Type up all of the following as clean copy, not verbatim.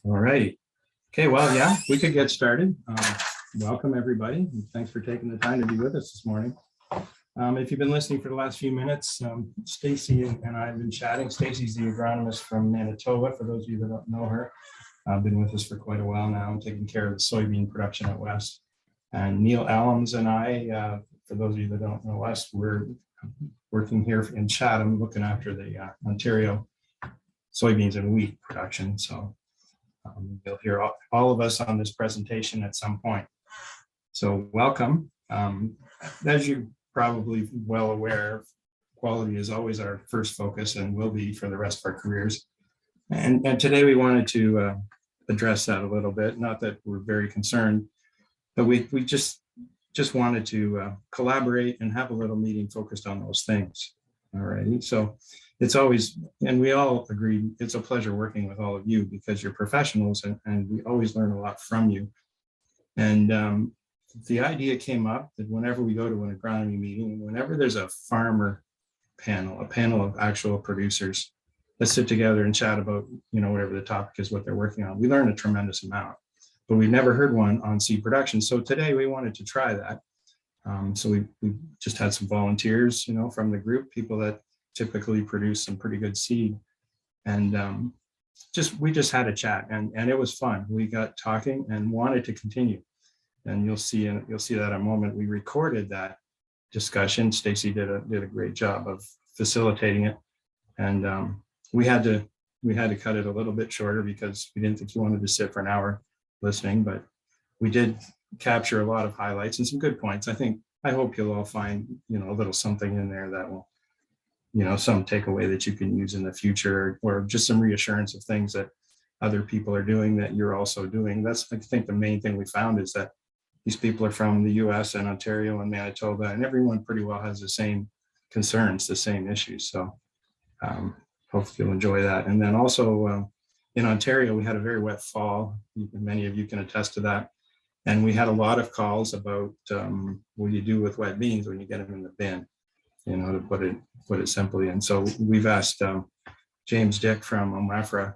All right. Okay, well, yeah, we could get started. Welcome, everybody. And thanks for taking the time to be with us this morning. If you've been listening for the last few minutes, Stacy and I have been chatting. Stacy's the agronomist from Manitoba, for those of you that don't know her. Been with us for quite a while now, taking care of the soybean production at West. And Neil Allums and I, for those of you that don't know us, we're working here in Chatham, looking after the Ontario soybeans and wheat production. So you'll hear all of us on this presentation at some point. So welcome. As you're probably well aware, quality is always our first focus and will be for the rest of our careers. And today we wanted to address that a little bit. Not that we're very concerned, but we just wanted to collaborate and have a little meeting focused on those things. All right. So it's always, and we all agree, it's a pleasure working with all of you because you're professionals and we always learn a lot from you. And the idea came up that whenever we go to an agronomy meeting, whenever there's a farmer panel, a panel of actual producers that sit together and chat about, whatever the topic is, what they're working on, we learn a tremendous amount, but we've never heard one on seed production. So today we wanted to try that. So we just had some volunteers, from the group, people that typically produce some pretty good seed. And we just had a chat and it was fun. We got talking and wanted to continue. And you'll see that in a moment. We recorded that discussion. Stacy did a great job of facilitating it. And we had to cut it a little bit shorter because we didn't think you wanted to sit for an hour listening, but we did capture a lot of highlights and some good points. I hope you'll all find, a little something in there that will, some takeaway that you can use in the future, or just some reassurance of things that other people are doing that you're also doing. That's, I think, the main thing we found is that these people are from the US and Ontario and Manitoba, and everyone pretty well has the same concerns, the same issues. So hopefully you'll enjoy that. And then also in Ontario, we had a very wet fall. Many of you can attest to that. And we had a lot of calls about what you do with wet beans when you get them in the bin, to put it simply. And so we've asked James Dyck from OMAFRA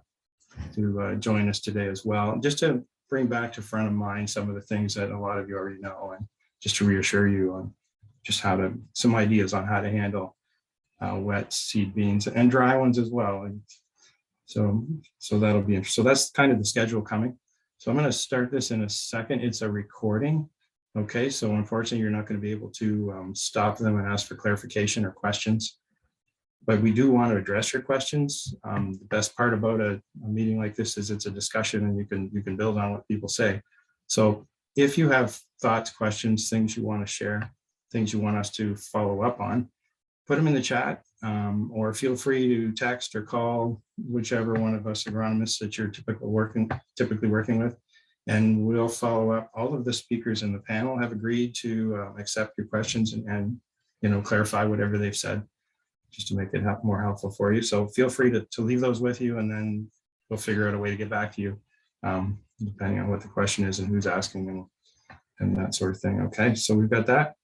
to join us today as well, just to bring back to front of mind some of the things that a lot of you already know, and just to reassure you on just some ideas on how to handle wet seed beans and dry ones as well. And so that'll be interesting. So that's kind of the schedule coming. So I'm going to start this in a second. It's a recording. Okay, so unfortunately, you're not going to be able to stop them and ask for clarification or questions. But we do want to address your questions. The best part about a meeting like this is it's a discussion and you can build on what people say. So if you have thoughts, questions, things you want to share, things you want us to follow up on, put them in the chat, or feel free to text or call whichever one of us agronomists that you're typically working with, and we'll follow up. All of the speakers in the panel have agreed to accept your questions and clarify whatever they've said, just to make it more helpful for you. So feel free to leave those with you, and then we'll figure out a way to get back to you, depending on what the question is and who's asking and that sort of thing. Okay, so we've got that.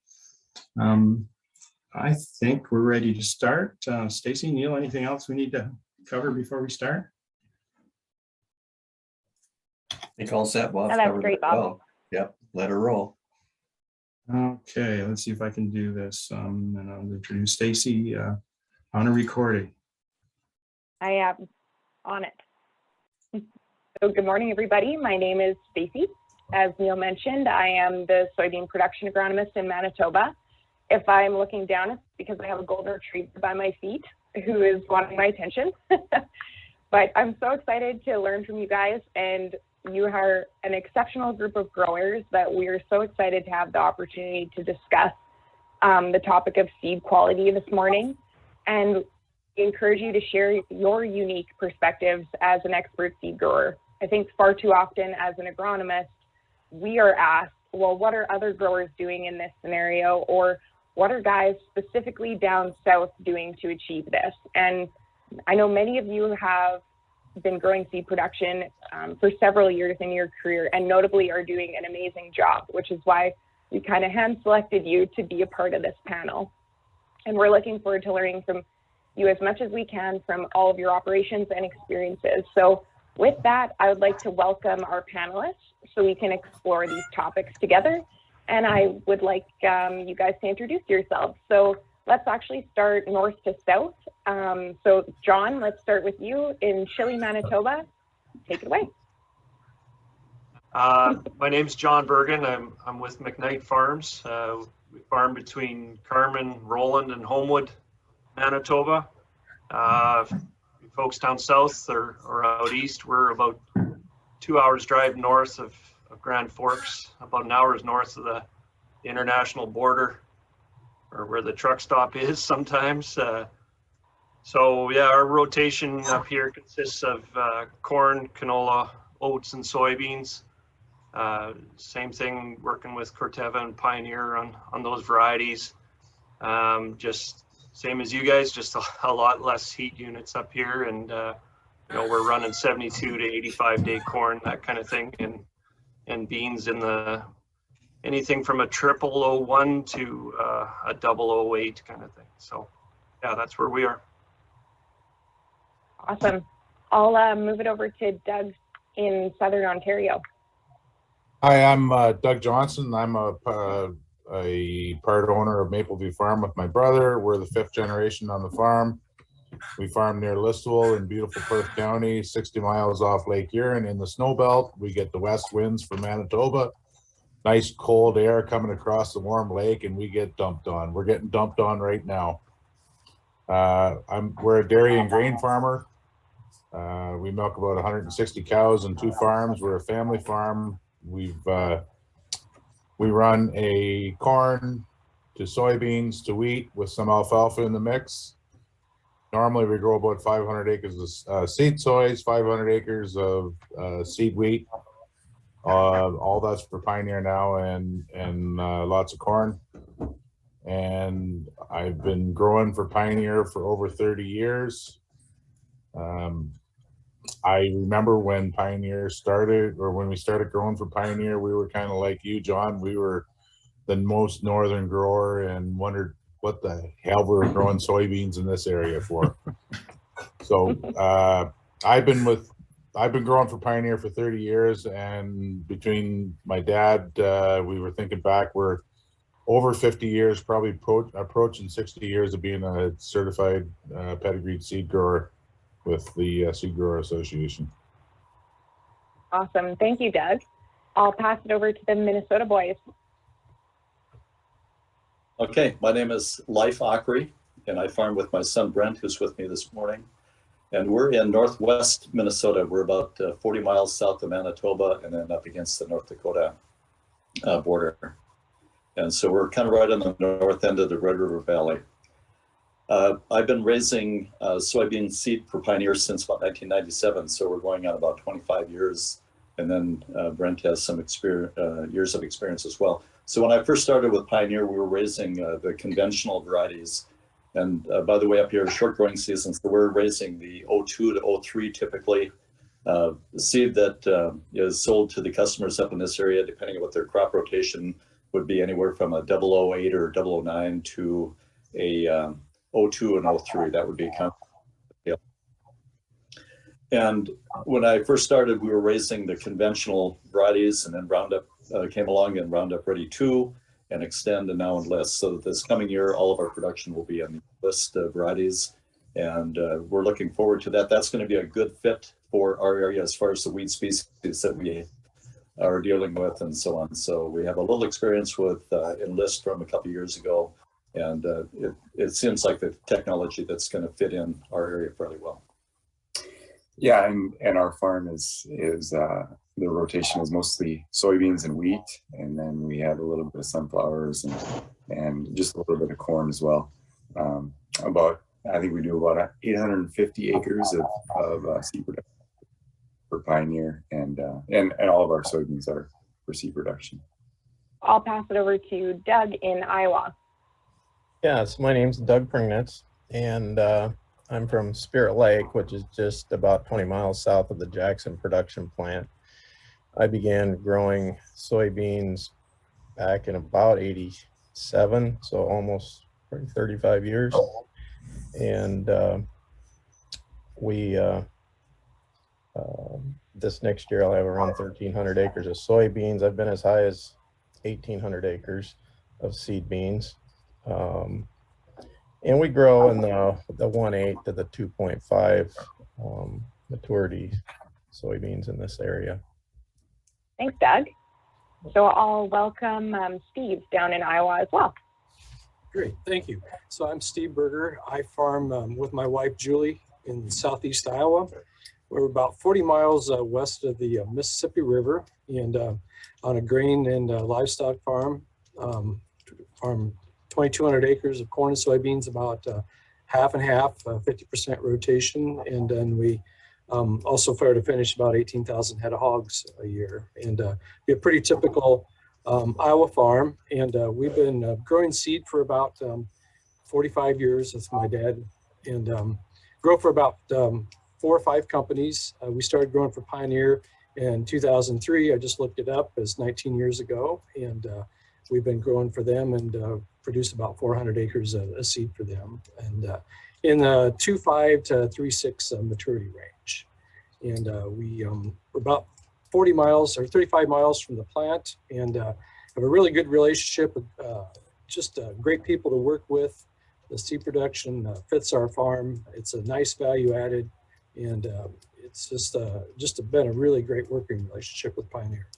I think we're ready to start. Stacy, Neil, anything else we need to cover before we start? I think all set, Bob. Oh, that's great, Bob. Well. Yep, let her roll. Okay, let's see if I can do this. And I'll introduce Stacy on a recording. I am on it. So good morning, everybody. My name is Stacy. As Neil mentioned, I am the soybean production agronomist in Manitoba. If I'm looking down, it's because I have a golden retriever by my feet who is wanting my attention. But I'm so excited to learn from you guys, and you are an exceptional group of growers that we are so excited to have the opportunity to discuss the topic of seed quality this morning, and encourage you to share your unique perspectives as an expert seed grower. I think far too often as an agronomist, we are asked, well, what are other growers doing in this scenario? Or what are guys specifically down south doing to achieve this? And I know many of you have been growing seed production for several years in your career, and notably are doing an amazing job, which is why we kind of hand selected you to be a part of this panel. And we're looking forward to learning from you as much as we can from all of your operations and experiences. So With that, I would like to welcome our panelists so we can explore these topics together. And I would like you guys to introduce yourselves. So let's actually start north to south. So John, let's start with you in Chile, Manitoba. Take it away. My name's John Bergen. I'm with McKnight Farms. We farm between Carmen, Roland, and Homewood, Manitoba. Folks down south or out east, we're about 2 hours drive north of Grand Forks, about an hour's north of the international border, or where the truck stop is sometimes. So yeah, our rotation up here consists of corn, canola, oats, and soybeans. Same thing, working with Corteva and Pioneer on those varieties. Just same as you guys, just a lot less heat units up here, and you know, we're running 72 to 85 day corn, that kind of thing, and beans in the anything from a 0001 to a 008 kind of thing. So yeah, that's where we are. Awesome. I'll move it over to Doug in Southern Ontario. Hi, I'm Doug Johnson. I'm a part owner of Mapleview Farm with my brother. We're the 5th generation on the farm. We farm near Listowel in beautiful Perth County, 60 miles off Lake Huron. In the snow belt, we get the west winds from Manitoba. Nice cold air coming across the warm lake, and we get dumped on. We're getting dumped on right now. We're a dairy and grain farmer. We milk about 160 cows and 2 farms. We're a family farm. We run a corn to soybeans to wheat with some alfalfa in the mix. Normally we grow about 500 acres of seed soys, 500 acres of seed wheat. All that's for Pioneer now, and lots of corn. And I've been growing for Pioneer for over 30 years. I remember when Pioneer started, or when we started growing for Pioneer, we were kind of like you, John. We were the most northern grower and wondered what the hell we were growing soybeans in this area for. So I've been growing for Pioneer for 30 years, and between my dad, we were thinking back, we're over 50 years, probably approaching 60 years of being a certified pedigreed seed grower with the Seed Grower Association. Awesome. Thank you, Doug. I'll pass it over to the Minnesota boys. Okay, my name is Leif Ockery, and I farm with my son Brent, who's with me this morning. And we're in northwest Minnesota. We're about 40 miles south of Manitoba and then up against the North Dakota border. And so we're kind of right on the north end of the Red River Valley. I've been raising soybean seed for Pioneer since about 1997, so we're going on about 25 years. And then Brent has some years of experience as well. So when I first started with Pioneer, we were raising the conventional varieties. And by the way, up here, short growing season, so we're raising the 02 to 03 typically. The seed that is sold to the customers up in this area, depending on what their crop rotation would be, anywhere from a 008 or 009 to a 02 and 03. That would be kind of, yeah. And when I first started, we were raising the conventional varieties, and then Roundup came along, and Roundup Ready 2 and Extend, and now Enlist. So this coming year, all of our production will be on the Enlist varieties, and we're looking forward to that. That's going to be a good fit for our area as far as the weed species that we are dealing with and so on. So we have a little experience with Enlist from a couple of years ago, and it seems like the technology that's going to fit in our area fairly well. Yeah, and our farm is the rotation is mostly soybeans and wheat, and then we have a little bit of sunflowers and just a little bit of corn as well. I think we do about 850 acres of seed production for Pioneer, and all of our soybeans are for seed production. I'll pass it over to Doug in Iowa. Yes, my name's Doug Pringnitz, and I'm from Spirit Lake, which is just about 20 miles south of the Jackson production plant. I began growing soybeans back in about 87, so almost 35 years. And we This next year I'll have around 1,300 acres of soybeans. I've been as high as 1,800 acres of seed beans. And we grow in the 1.8 to the 2.5 maturity soybeans in this area. Thanks, Doug. So I'll welcome Steve down in Iowa as well. Great, thank you. So I'm Steve Berger. I farm with my wife Julie in southeast Iowa. We're about 40 miles west of the Mississippi River, and on a grain and livestock farm. Farm 2,200 acres of corn and soybeans, about half and half, 50% rotation, and then we also start to finish about 18,000 head of hogs a year. And we have pretty typical Iowa farm, and we've been growing seed for about 45 years with my dad, and grow for about 4 or 5 companies. We started growing for Pioneer in 2003. I just looked it up, as 19 years ago, and we've been growing for them and produce about 400 acres of seed for them, and in the 2.5 to 3.6 maturity range. And we're about 40 miles or 35 miles from the plant, and have a really good relationship with just great people to work with. The seed production fits our farm. It's a nice value added, and it's just been a really great working relationship with Pioneer.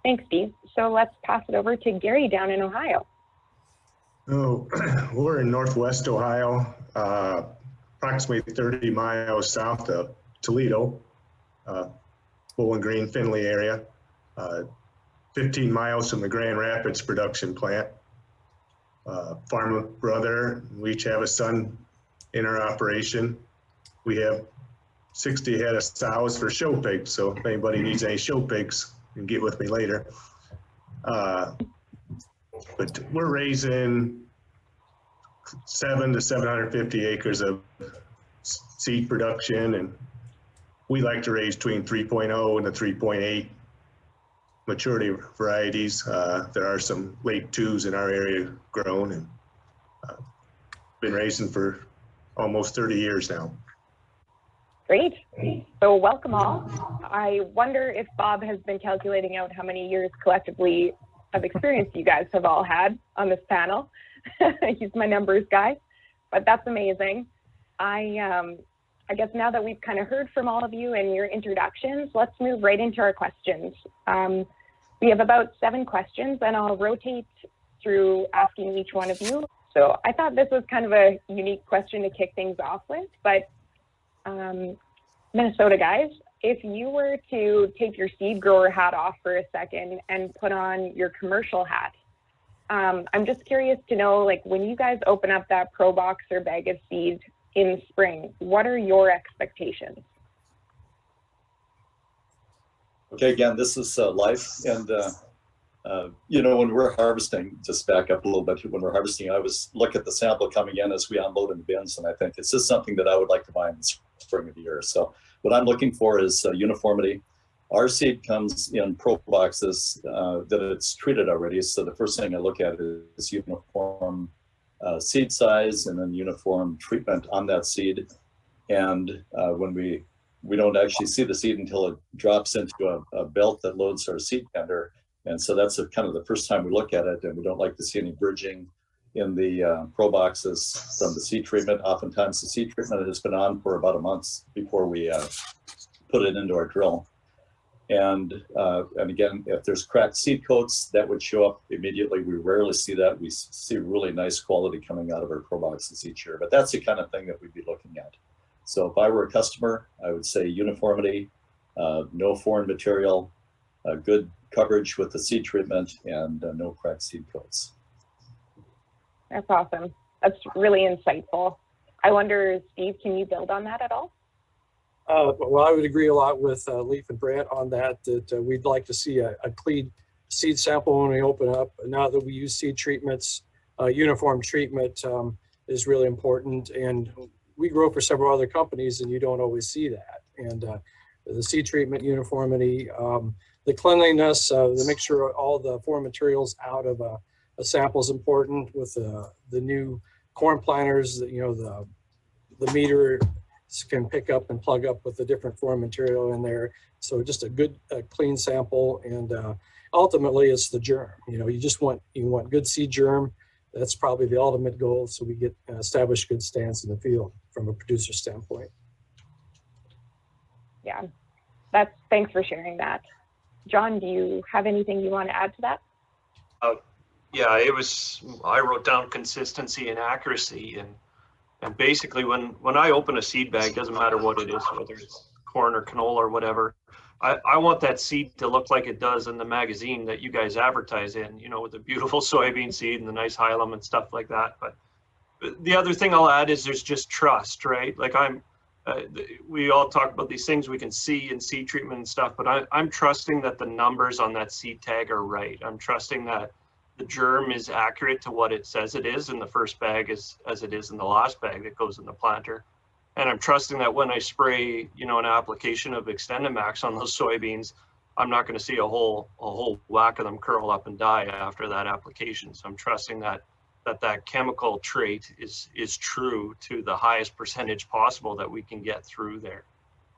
Thanks, Steve. So let's pass it over to Gary down in Ohio. Oh, we're in Northwest Ohio, approximately 30 miles south of Toledo, Bowling Green, Findlay area, 15 miles from the Grand Rapids production plant. Farmer brother, we each have a son in our operation. We have 60 head of sows for show pigs, so if anybody needs any show pigs, you can get with me later. But we're raising 700 to 750 acres of seed production, and we like to raise between 3.0 and the 3.8 maturity varieties. There are some late 2s in our area grown, and been raising for almost 30 years now. Great. So welcome all. I wonder if Bob has been calculating out how many years collectively of experience you guys have all had on this panel. He's my numbers guy, but that's amazing. I guess now that we've kind of heard from all of you and your introductions, let's move right into our questions. We have about 7 questions, and I'll rotate through asking each one of you. So I thought this was kind of a unique question to kick things off with, but Minnesota guys, if you were to take your seed grower hat off for a second and put on your commercial hat, I'm just curious to know, like, when you guys open up that pro box or bag of seed in spring, what are your expectations? Okay, again, this is life, and you know, when we're harvesting, just back up a little bit, when we're harvesting, I always look at the sample coming in as we unload in the bins, and I think it's just something that I would like to buy in the spring of the year. So what I'm looking for is uniformity. Our seed comes in pro boxes that it's treated already, so the first thing I look at is uniform seed size, and then uniform treatment on that seed. And when we don't actually see the seed until it drops into a belt that loads our seed tender. And so that's kind of the first time we look at it, and we don't like to see any bridging in the pro boxes from the seed treatment. Oftentimes the seed treatment has been on for about a month before we put it into our drill. And again, if there's cracked seed coats, that would show up immediately. We rarely see that. We see really nice quality coming out of our pro boxes each year, but that's the kind of thing that we'd be looking at. So if I were a customer, I would say uniformity, no foreign material, good coverage with the seed treatment, and no cracked seed coats. That's awesome. That's really insightful. I wonder, Steve, can you build on that at all? Well, I would agree a lot with Leif and Brant on that, we'd like to see a clean seed sample when we open up. Now that we use seed treatments, uniform treatment is really important. And we grow for several other companies, and you don't always see that. And the seed treatment uniformity, the cleanliness, the make sure all the foreign materials out of a sample is important. With the new corn planters, you know, the meter can pick up and plug up with the different foreign material in there. So just a good, clean sample, and ultimately it's the germ. You know, you want good seed germ. That's probably the ultimate goal. So we get established good stance in the field from a producer standpoint. Yeah, thanks for sharing that. John, do you have anything you want to add to that? Yeah, I wrote down consistency and accuracy, and basically when I open a seed bag, doesn't matter what it is, whether it's corn or canola or whatever, I want that seed to look like it does in the magazine that you guys advertise in, you know, with the beautiful soybean seed and the nice hilum and stuff like that. But the other thing I'll add is there's just trust, right? Like we all talk about these things we can see in seed treatment and stuff, but I'm trusting that the numbers on that seed tag are right. I'm trusting that the germ is accurate to what it says it is in the first bag as it is in the last bag that goes in the planter. And I'm trusting that when I spray, you know, an application of XtendiMax on those soybeans, I'm not going to see a whole whack of them curl up and die after that application. So I'm trusting that chemical trait is true to the highest percentage possible that we can get through there.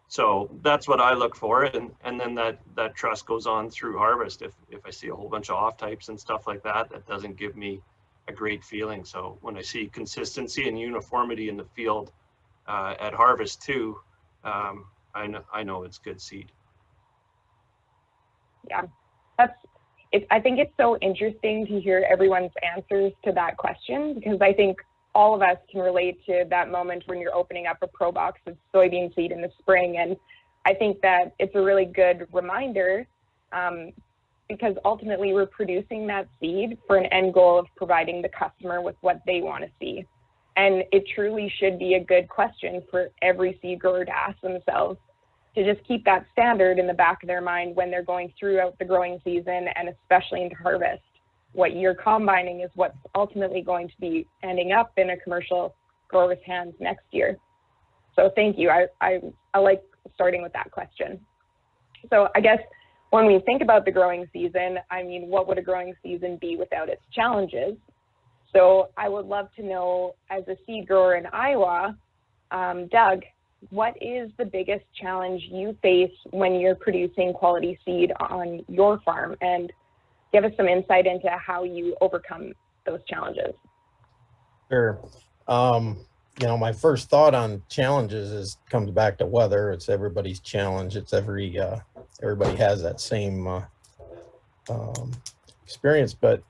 So that's what I look for, and then that trust goes on through harvest. If I see a whole bunch of off types and stuff like that, that doesn't give me a great feeling. So when I see consistency and uniformity in the field at harvest too, I know it's good seed. Yeah, I think it's so interesting to hear everyone's answers to that question, because I think all of us can relate to that moment when you're opening up a pro box of soybean seed in the spring. And I think that it's a really good reminder, because ultimately we're producing that seed for an end goal of providing the customer with what they want to see. And it truly should be a good question for every seed grower to ask themselves, to just keep that standard in the back of their mind when they're going throughout the growing season, and especially into harvest. What you're combining is what's ultimately going to be ending up in a commercial grower's hands next year. So thank you. I like starting with that question. So I guess when we think about the growing season, I mean, what would a growing season be without its challenges? So I would love to know, as a seed grower in Iowa, Doug, what is the biggest challenge you face when you're producing quality seed on your farm? And give us some insight into how you overcome those challenges. Sure. You know, my first thought on challenges comes back to weather. It's everybody's challenge. It's everybody has that same experience, but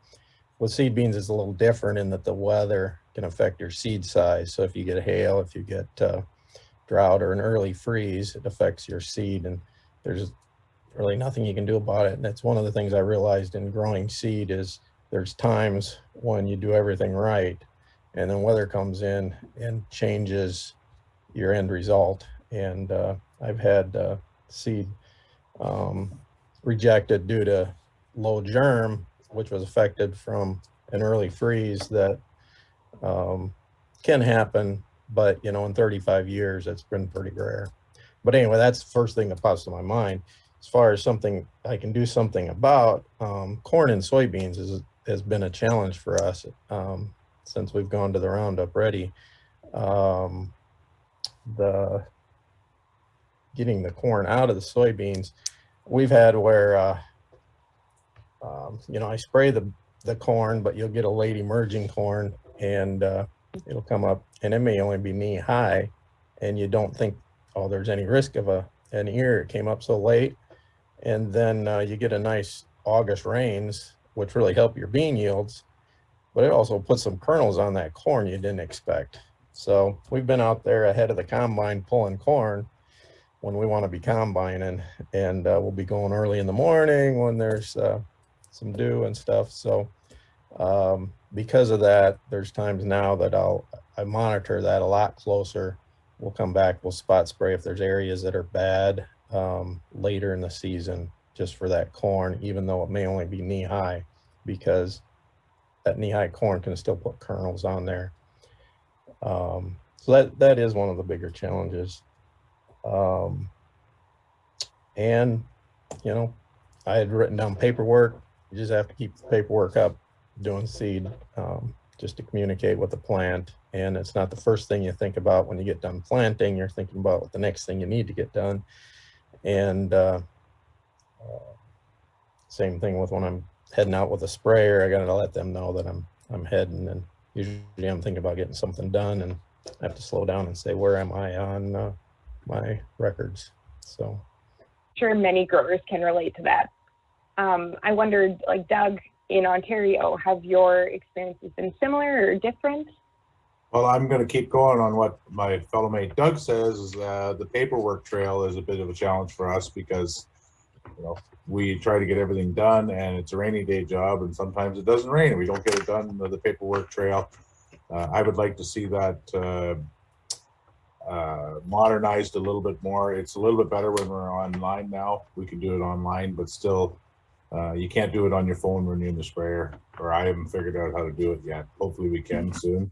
with seed beans it's a little different in that the weather can affect your seed size. So if you get hail, if you get drought or an early freeze, it affects your seed, and there's really nothing you can do about it. And that's one of the things I realized in growing seed is there's times when you do everything right, and then weather comes in and changes your end result. And I've had seed rejected due to low germ, which was affected from an early freeze that can happen, but you know, in 35 years, it's been pretty rare. But anyway, that's the first thing that pops to my mind. As far as something I can do something about, corn and soybeans has been a challenge for us since we've gone to the Roundup Ready. Getting the corn out of the soybeans, we've had where you know, I spray the corn, but you'll get a late emerging corn, and it'll come up, and it may only be knee high, and you don't think, oh, there's any risk of an ear. It came up so late. And then you get a nice August rains, which really help your bean yields, but it also puts some kernels on that corn you didn't expect. So we've been out there ahead of the combine pulling corn when we want to be combining, and we'll be going early in the morning when there's some dew and stuff. So because of that, there's times now that I monitor that a lot closer. We'll come back, we'll spot spray if there's areas that are bad later in the season, just for that corn, even though it may only be knee high, because that knee high corn can still put kernels on there. So that is one of the bigger challenges. And you know, I had written down paperwork. You just have to keep the paperwork up doing seed. just to communicate with the plant. And it's not the first thing you think about when you get done planting. You're thinking about what the next thing you need to get done. And same thing with when I'm heading out with a sprayer. I got to let them know that I'm heading, and usually I'm thinking about getting something done, and I have to slow down and say, where am I on my records? So Sure, many growers can relate to that. I wondered, like Doug, in Ontario, have your experiences been similar or different? Well, I'm going to keep going on what my fellow mate Doug says. Is the paperwork trail is a bit of a challenge for us because, you know, we try to get everything done, and it's a rainy day job, and sometimes it doesn't rain and we don't get it done. The paperwork trail, I would like to see that modernized a little bit more. It's a little bit better when we're online now. We can do it online, but still, you can't do it on your phone when you're in the sprayer, or I haven't figured out how to do it yet. Hopefully we can soon.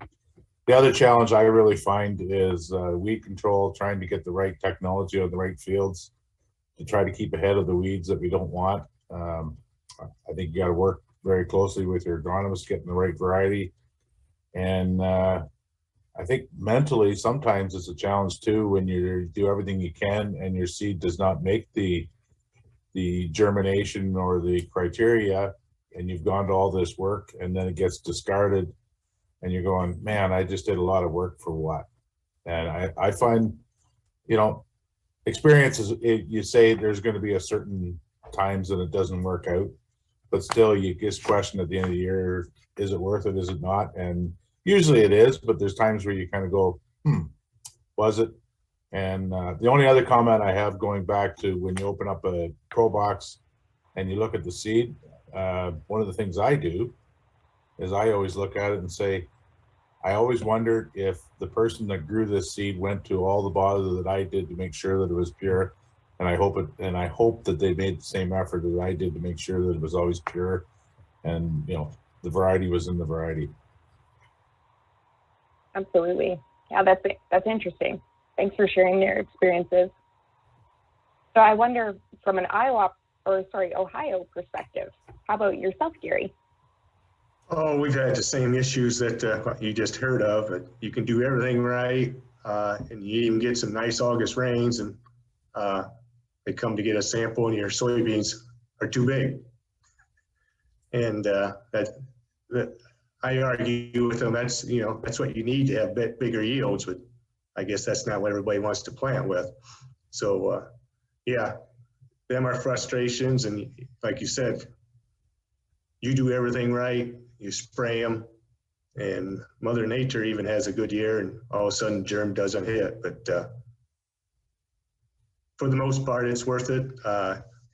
The other challenge I really find is weed control, trying to get the right technology on the right fields to try to keep ahead of the weeds that we don't want. I think you got to work very closely with your agronomist, getting the right variety. And I think mentally, sometimes it's a challenge too, when you do everything you can and your seed does not make the germination or the criteria, and you've gone to all this work and then it gets discarded and you're going, man, I just did a lot of work for what? And I find, you know, experiences, you say there's going to be a certain times that it doesn't work out, but still you just question at the end of the year, is it worth it? Is it not? And usually it is, but there's times where you kind of go, was it? And the only other comment I have, going back to when you open up a Pro Box and you look at the seed, one of the things I do is I always look at it and say, I always wondered if the person that grew this seed went to all the bother that I did to make sure that it was pure. And I hope that they made the same effort that I did to make sure that it was always pure. And, you know, the variety was in the variety. Absolutely. Yeah, that's interesting. Thanks for sharing your experiences. So I wonder, from an Ohio perspective, how about yourself, Gary? Oh, we've had the same issues that you just heard of. But you can do everything right, and you even get some nice August rains, and they come to get a sample, and your soybeans are too big. And that I argue with them. That's what you need to have bigger yields. But I guess that's not what everybody wants to plant with. So yeah, them are frustrations, and like you said, you do everything right. You spray them, and Mother Nature even has a good year, and all of a sudden germ doesn't hit. But for the most part, it's worth it.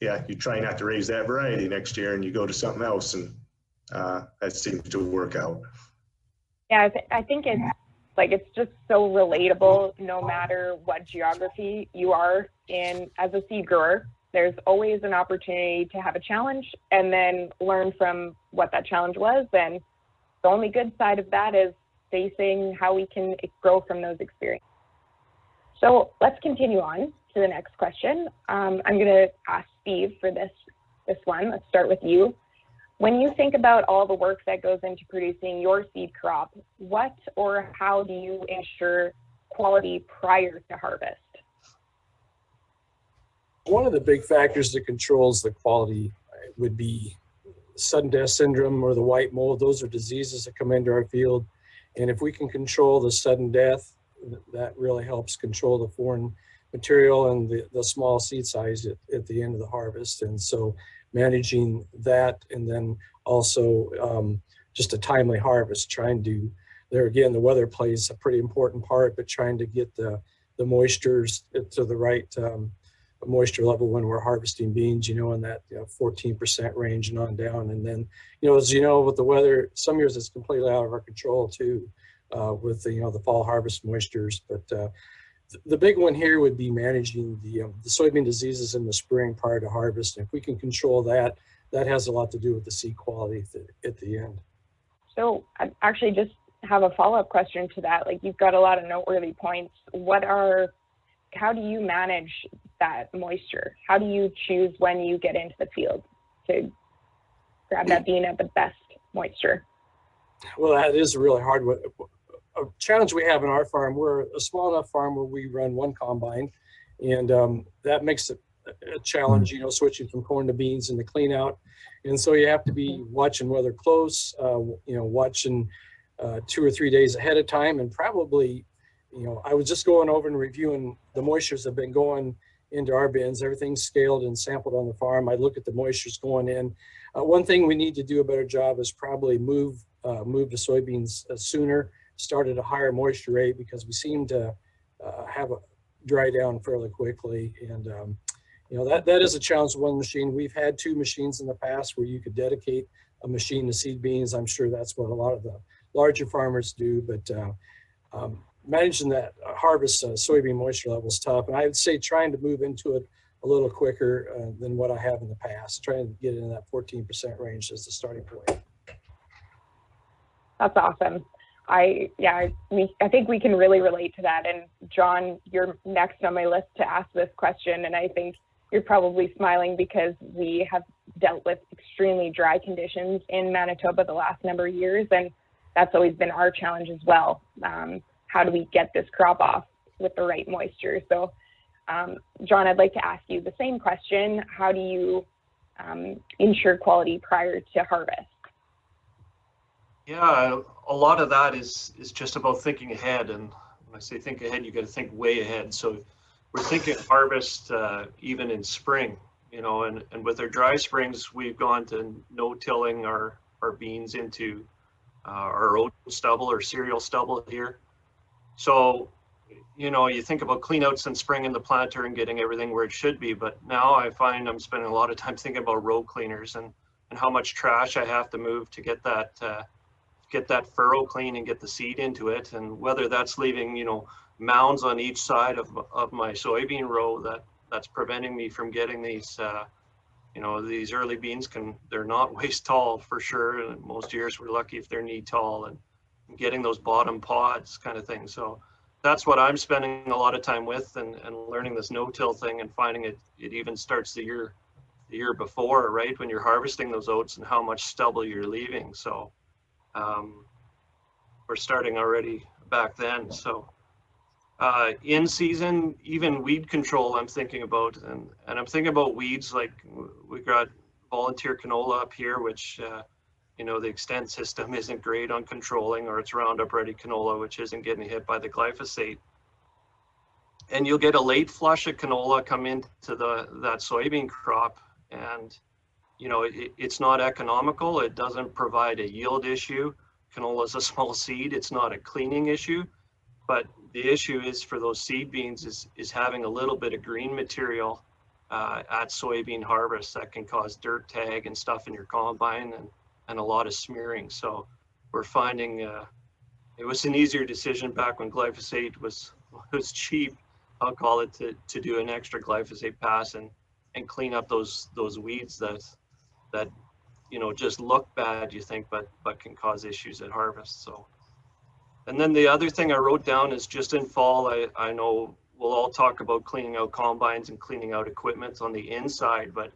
Yeah, you try not to raise that variety next year, and you go to something else, and that seems to work out. Yeah, I think it's just so relatable, no matter what geography you are in as a seed grower. There's always an opportunity to have a challenge and then learn from what that challenge was. And the only good side of that is facing how we can grow from those experiences. So let's continue on to the next question. I'm going to ask Steve for this one. Let's start with you. When you think about all the work that goes into producing your seed crop, what or how do you ensure quality prior to harvest? One of the big factors that controls the quality would be sudden death syndrome or the white mold. Those are diseases that come into our field. And if we can control the sudden death, that really helps control the foreign material and the small seed size at the end of the harvest. And so managing that, and then also just a timely harvest, there again, the weather plays a pretty important part, but trying to get the moistures to the right moisture level when we're harvesting beans, in that 14% range and on down. And then, as you know, with the weather, some years it's completely out of our control too, with the fall harvest moistures. But the big one here would be managing the soybean diseases in the spring prior to harvest. And if we can control that, that has a lot to do with the seed quality at the end. So I actually just have a follow-up question to that. Like, you've got a lot of noteworthy points. How do you manage that moisture? How do you choose when you get into the field to grab that bean at the best moisture? Well, that is really hard. A challenge we have in our farm, we're a small enough farm where we run one combine, and that makes it a challenge, you know, switching from corn to beans and the clean out. And so you have to be watching weather close, you know, watching 2 or 3 days ahead of time. And probably, you know, I was just going over and reviewing the moistures that have been going into our bins. Everything's scaled and sampled on the farm. I look at the moistures going in. One thing we need to do a better job is probably move the soybeans sooner, start at a higher moisture rate, because we seem to have a dry down fairly quickly. And you know, that is a challenge with one machine. We've had 2 machines in the past where you could dedicate a machine to seed beans. I'm sure that's what a lot of the larger farmers do, but managing that harvest soybean moisture level is tough. And I would say trying to move into it a little quicker than what I have in the past, trying to get in that 14% range as the starting point. That's awesome. I think we can really relate to that. And John, you're next on my list to ask this question. And I think you're probably smiling because we have dealt with extremely dry conditions in Manitoba the last number of years. And that's always been our challenge as well. How do we get this crop off with the right moisture? So John, I'd like to ask you the same question. How do you ensure quality prior to harvest? Yeah, a lot of that is just about thinking ahead. And when I say think ahead, you got to think way ahead. So we're thinking harvest even in spring, you know, and with our dry springs, we've gone to no-tilling our beans into our oat stubble or cereal stubble here. So, you know, you think about cleanouts in spring in the planter and getting everything where it should be, but now I find I'm spending a lot of time thinking about row cleaners and how much trash I have to move to get that furrow clean and get the seed into it, and whether that's leaving, you know, mounds on each side of my soybean row that's preventing me from getting these you know, these early beans they're not waist tall for sure, and most years we're lucky if they're knee tall, and getting those bottom pods kind of thing. So that's what I'm spending a lot of time with, and learning this no-till thing, and finding it even starts the year before, right, when you're harvesting those oats, and how much stubble you're leaving. So we're starting already back then. So in season, even weed control I'm thinking about, and I'm thinking about weeds like we got volunteer canola up here, which you know, the extent system isn't great on controlling, or it's Roundup Ready canola, which isn't getting hit by the glyphosate. And you'll get a late flush of canola come into that soybean crop, and you know, it's not economical. It doesn't provide a yield issue. Canola is a small seed. It's not a cleaning issue, but the issue is for those seed beans is having a little bit of green material at soybean harvest that can cause dirt tag and stuff in your combine, and a lot of smearing. So we're finding it was an easier decision back when glyphosate was cheap, I'll call it, to do an extra glyphosate pass and clean up those weeds that you know, just look bad, you think, but can cause issues at harvest. So, and then the other thing I wrote down is just in fall, I know we'll all talk about cleaning out combines and cleaning out equipment on the inside, but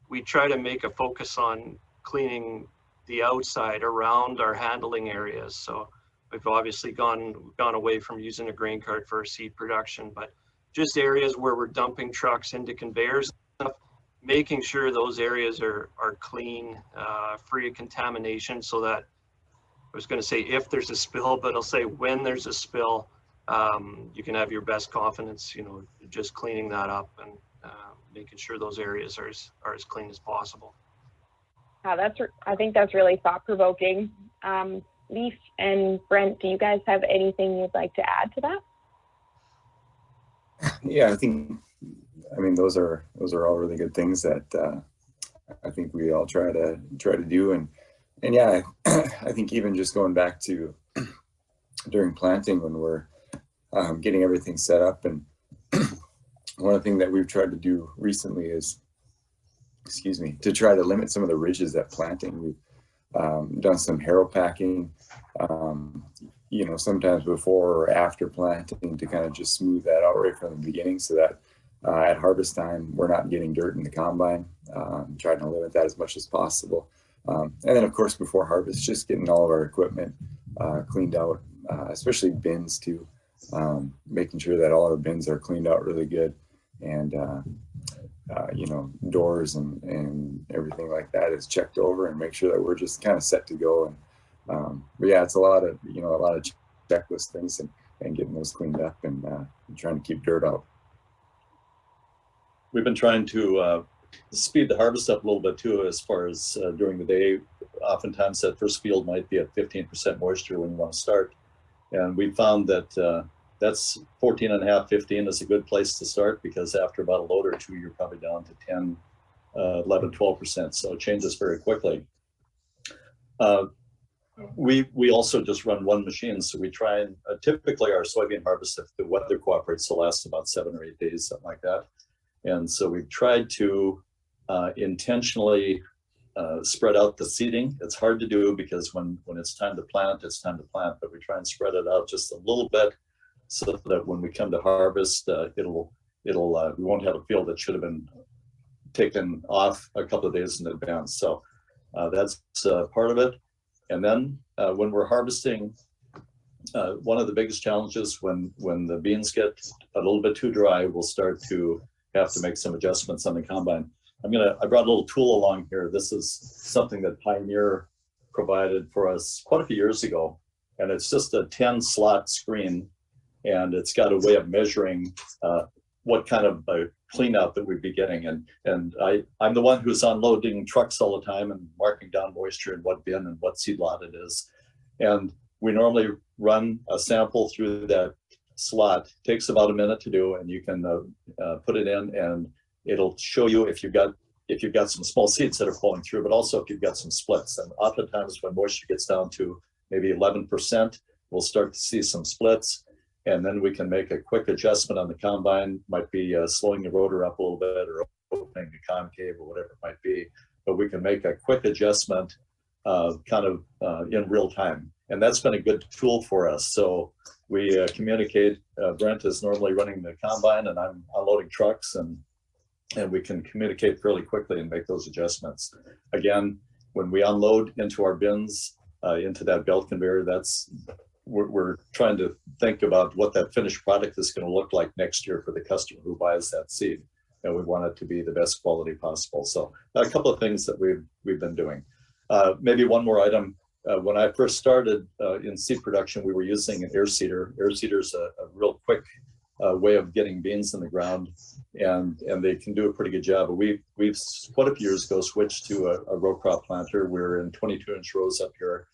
we try to make a focus on cleaning the outside around our handling areas. So we've obviously gone away from using a grain cart for our seed production, but just areas where we're dumping trucks into conveyors and stuff, making sure those areas are clean, free of contamination, so that, I was going to say if there's a spill, but I'll say when there's a spill, you can have your best confidence, you know, just cleaning that up and making sure those areas are as clean as possible. I think that's really thought-provoking. Leaf and Brent, do you guys have anything you'd like to add to that? Yeah, I mean, those are all really good things that I think we all try to do, and yeah, I think even just going back to during planting when we're getting everything set up, and one of the things that we've tried to do recently is, to try to limit some of the ridges at planting. We've done some harrow packing, you know, sometimes before or after planting, to kind of just smooth that out right from the beginning, so that at harvest time we're not getting dirt in the combine. Trying to limit that as much as possible. And then of course, before harvest, just getting all of our equipment cleaned out, especially bins too, making sure that all our bins are cleaned out really good, and you know, doors and everything like that is checked over, and make sure that we're just kind of set to go. And but yeah, it's a lot of, you know, a lot of checklist things, and getting those cleaned up, and trying to keep dirt out. We've been trying to speed the harvest up a little bit too, as far as during the day. Oftentimes that first field might be at 15% moisture when you want to start. And we found that that's 14.5, 15 is a good place to start, because after about a load or two, you're probably down to 10, 11, 12%. So it changes very quickly. We also just run one machine. So we try and typically our soybean harvest, if the weather cooperates, will last about 7 or 8 days, something like that. And so we've tried to intentionally spread out the seeding. It's hard to do, because when it's time to plant, it's time to plant, but we try and spread it out just a little bit, so that when we come to harvest, we won't have a field that should have been taken off a couple of days in advance. So that's part of it. And then when we're harvesting, one of the biggest challenges when the beans get a little bit too dry, we'll start to have to make some adjustments on the combine. I brought a little tool along here. This is something that Pioneer provided for us quite a few years ago. And it's just a 10 slot screen, and it's got a way of measuring what kind of clean out that we'd be getting. And I'm the one who's unloading trucks all the time and marking down moisture and what bin and what seed lot it is. And we normally run a sample through that slot. It takes about a minute to do, and you can put it in, and it'll show you if you've got some small seeds that are flowing through, but also if you've got some splits. And oftentimes when moisture gets down to maybe 11%, we'll start to see some splits, and then we can make a quick adjustment on the combine. Might be slowing the rotor up a little bit, or opening the concave, or whatever it might be. But we can make a quick adjustment in real time. And that's been a good tool for us. So we communicate. Brent is normally running the combine, and I'm unloading trucks, and we can communicate fairly quickly and make those adjustments. Again, when we unload into our bins, into that belt conveyor, we're trying to think about what that finished product is going to look like next year for the customer who buys that seed. And we want it to be the best quality possible. So a couple of things that we've been doing. Maybe one more item. When I first started in seed production, we were using an air seeder. Air seeder is a real quick way of getting beans in the ground, and they can do a pretty good job. But we've quite a few years ago switched to a row crop planter. We're in 22-inch rows up here,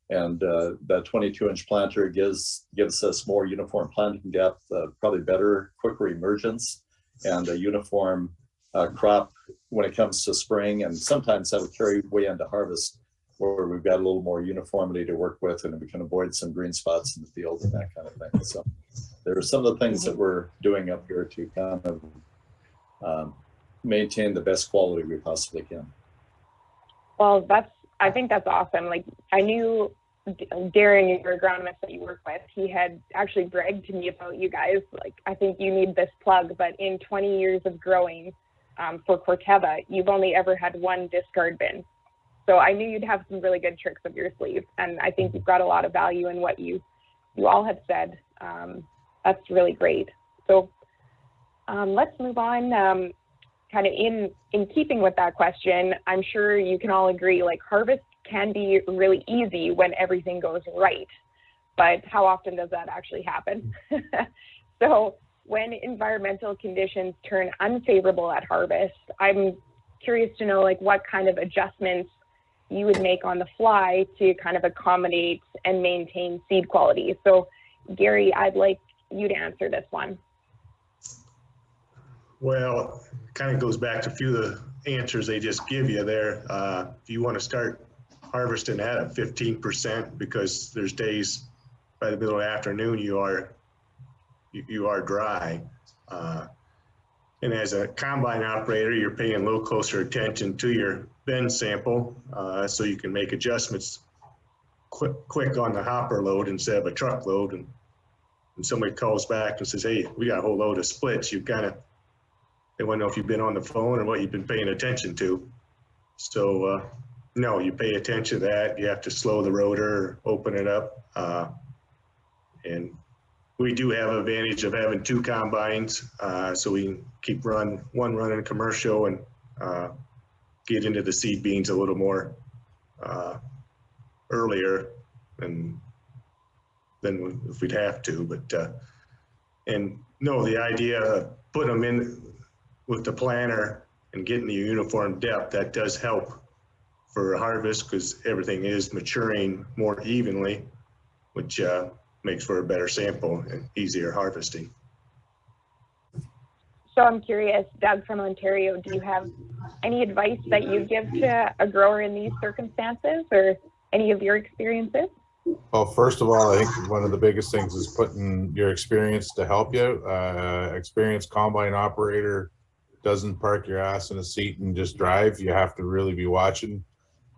and that 22-inch planter gives us more uniform planting depth, probably better, quicker emergence, and a uniform crop when it comes to spring. And sometimes that would carry way into harvest, where we've got a little more uniformity to work with, and we can avoid some green spots in the field and that kind of thing. So there are some of the things that we're doing up here to kind of maintain the best quality we possibly can. Well, I think that's awesome. Like, I knew Darren, your agronomist that you work with, he had actually bragged to me about you guys. Like, I think you need this plug, but in 20 years of growing for Corteva, you've only ever had one discard bin. So I knew you'd have some really good tricks up your sleeve, and I think you've got a lot of value in what you all have said. That's really great. So let's move on. Kind of in keeping with that question, I'm sure you can all agree, like, harvest can be really easy when everything goes right, but how often does that actually happen? So when environmental conditions turn unfavorable at harvest, I'm curious to know, like, what kind of adjustments you would make on the fly to kind of accommodate and maintain seed quality. So Gary, I'd like you to answer this one. Well, kind of goes back to a few of the answers they just give you there. If you want to start harvesting at 15%, because there's days by the middle of the afternoon you are dry. And as a combine operator, you're paying a little closer attention to your bin sample, so you can make adjustments quick on the hopper load instead of a truck load. And when somebody calls back and says, hey, we got a whole load of splits, they want to know if you've been on the phone or what you've been paying attention to. So No, you pay attention to that. You have to slow the rotor, open it up. And we do have advantage of having 2 combines, so we can keep one running commercial and get into the seed beans a little more earlier than if we'd have to. But and no, the idea of putting them in with the planter and getting the uniform depth, that does help for harvest because everything is maturing more evenly, which makes for a better sample and easier harvesting. So I'm curious, Doug from Ontario, do you have any advice that you give to a grower in these circumstances or any of your experiences? Well, first of all, I think one of the biggest things is putting your experience to help you. Experienced combine operator doesn't park your ass in a seat and just drive. You have to really be watching.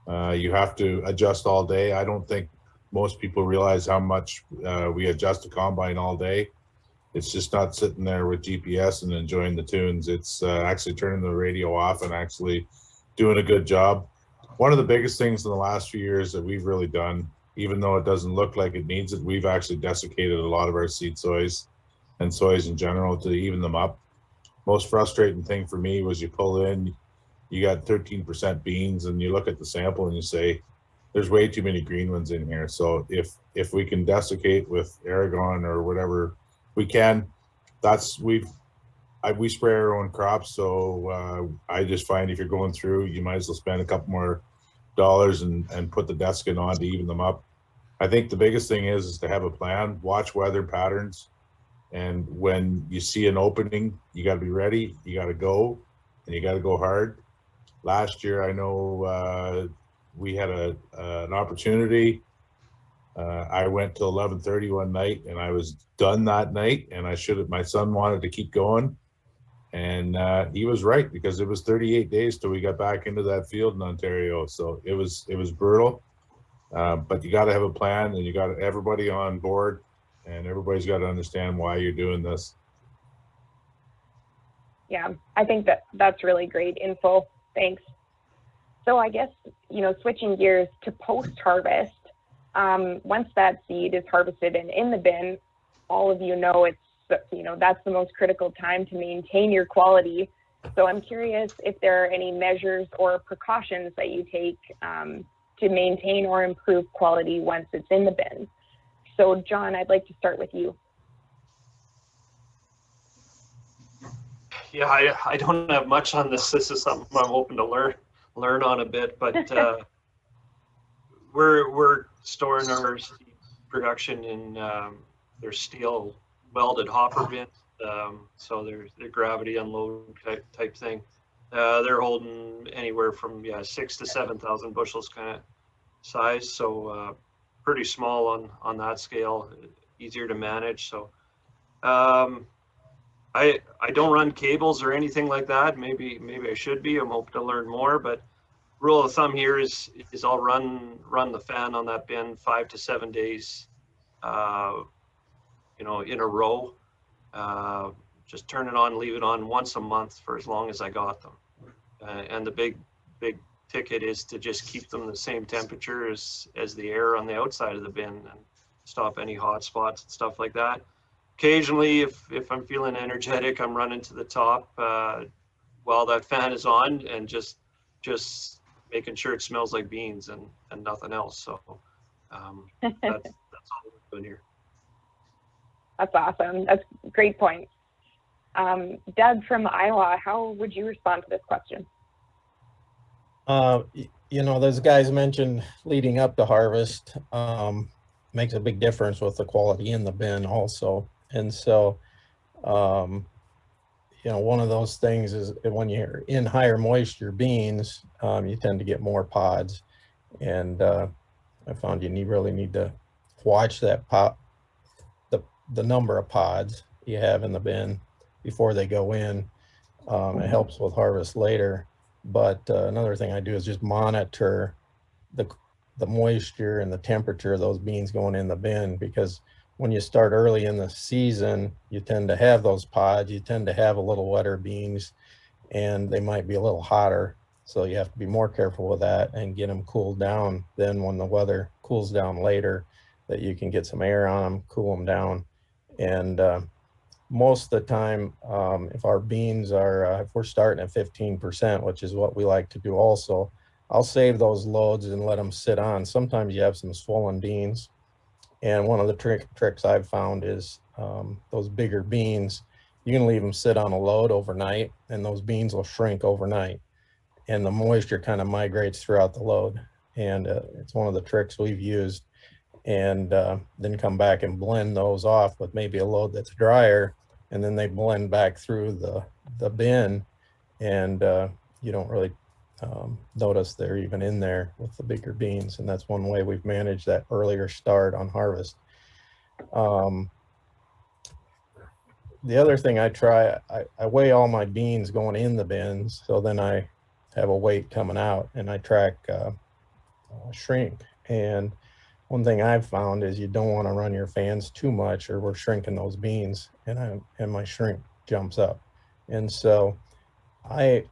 You have to adjust all day. I don't think most people realize how much we adjust a combine all day. It's just not sitting there with GPS and enjoying the tunes. It's actually turning the radio off and actually doing a good job. One of the biggest things in the last few years that we've really done, even though it doesn't look like it needs it, we've actually desiccated a lot of our seed soys and soys in general to even them up. Most frustrating thing for me was you pull in, you got 13% beans and you look at the sample and you say, there's way too many green ones in here. So if we can desiccate with Aragon or whatever we can, we spray our own crops. So I just find if you're going through, you might as well spend a couple more dollars and put the desiccant on to even them up. I think the biggest thing is to have a plan, watch weather patterns. And when you see an opening, you got to be ready, you got to go, and you got to go hard. Last year, I know we had an opportunity. I went till 11:30 one night and I was done that night, and I should have, my son wanted to keep going. And he was right, because it was 38 days till we got back into that field in Ontario. So it was brutal, but you got to have a plan, and you got everybody on board, and everybody's got to understand why you're doing this. Yeah, I think that's really great info. Thanks. So I guess, switching gears to post-harvest, once that seed is harvested and in the bin, all of it's, that's the most critical time to maintain your quality. So I'm curious if there are any measures or precautions that you take to maintain or improve quality once it's in the bin. So John, I'd like to start with you. Yeah, I don't have much on this. This is something I'm hoping to learn on a bit, but we're storing our seed production in their steel welded hopper bins, so they're gravity unload type thing. They're holding anywhere from 6,000 to 7,000 bushels kind of size, so pretty small on that scale, easier to manage. So I don't run cables or anything like that. Maybe I should be. I'm hoping to learn more, but rule of thumb here is I'll run the fan on that bin 5 to 7 days, in a row. Just turn it on, leave it on once a month for as long as I got them. And the big ticket is to just keep them the same temperature as the air on the outside of the bin and stop any hot spots and stuff like that. Occasionally, if I'm feeling energetic, I'm running to the top while that fan is on and just making sure it smells like beans and nothing else. So that's all we're doing here. That's awesome. That's a great point. Doug from Iowa, how would you respond to this question? Those guys mentioned leading up to harvest makes a big difference with the quality in the bin also. And so, one of those things is when you're in higher moisture beans, you tend to get more pods. And I found you really need to watch that the number of pods you have in the bin before they go in. It helps with harvest later. But another thing I do is just monitor the moisture and the temperature of those beans going in the bin, because when you start early in the season, you tend to have those pods, you tend to have a little wetter beans, and they might be a little hotter. So you have to be more careful with that and get them cooled down. Then when the weather cools down later, that you can get some air on them, cool them down. And most of the time, if our beans are, if we're starting at 15%, which is what we like to do also, I'll save those loads and let them sit on. Sometimes you have some swollen beans. And one of the tricks I've found is those bigger beans, you can leave them sit on a load overnight and those beans will shrink overnight. And the moisture kind of migrates throughout the load. And it's one of the tricks we've used. And then come back and blend those off with maybe a load that's drier, and then they blend back through the bin, and you don't really notice they're even in there with the bigger beans. And that's one way we've managed that earlier start on harvest. The other thing I try, I weigh all my beans going in the bins, so then I have a weight coming out, and I track shrink. And one thing I've found is you don't want to run your fans too much, or we're shrinking those beans, and my shrink jumps up. And so I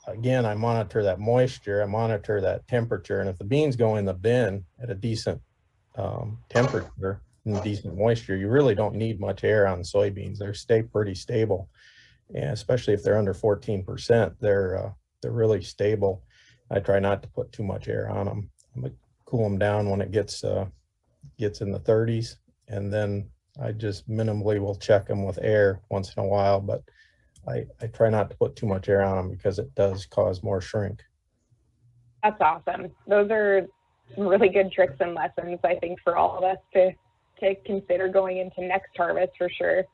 monitor that moisture, I monitor that temperature, and if the beans go in the bin at a decent temperature and decent moisture, you really don't need much air on soybeans. They stay pretty stable, and especially if they're under 14%, they're really stable. I try not to put too much air on them. I'm cool them down when it gets in the 30s, and then I just minimally will check them with air once in a while, but I try not to put too much air on them because it does cause more shrink. That's awesome. Those are some really good tricks and lessons, I think, for all of us to consider going into next harvest for sure.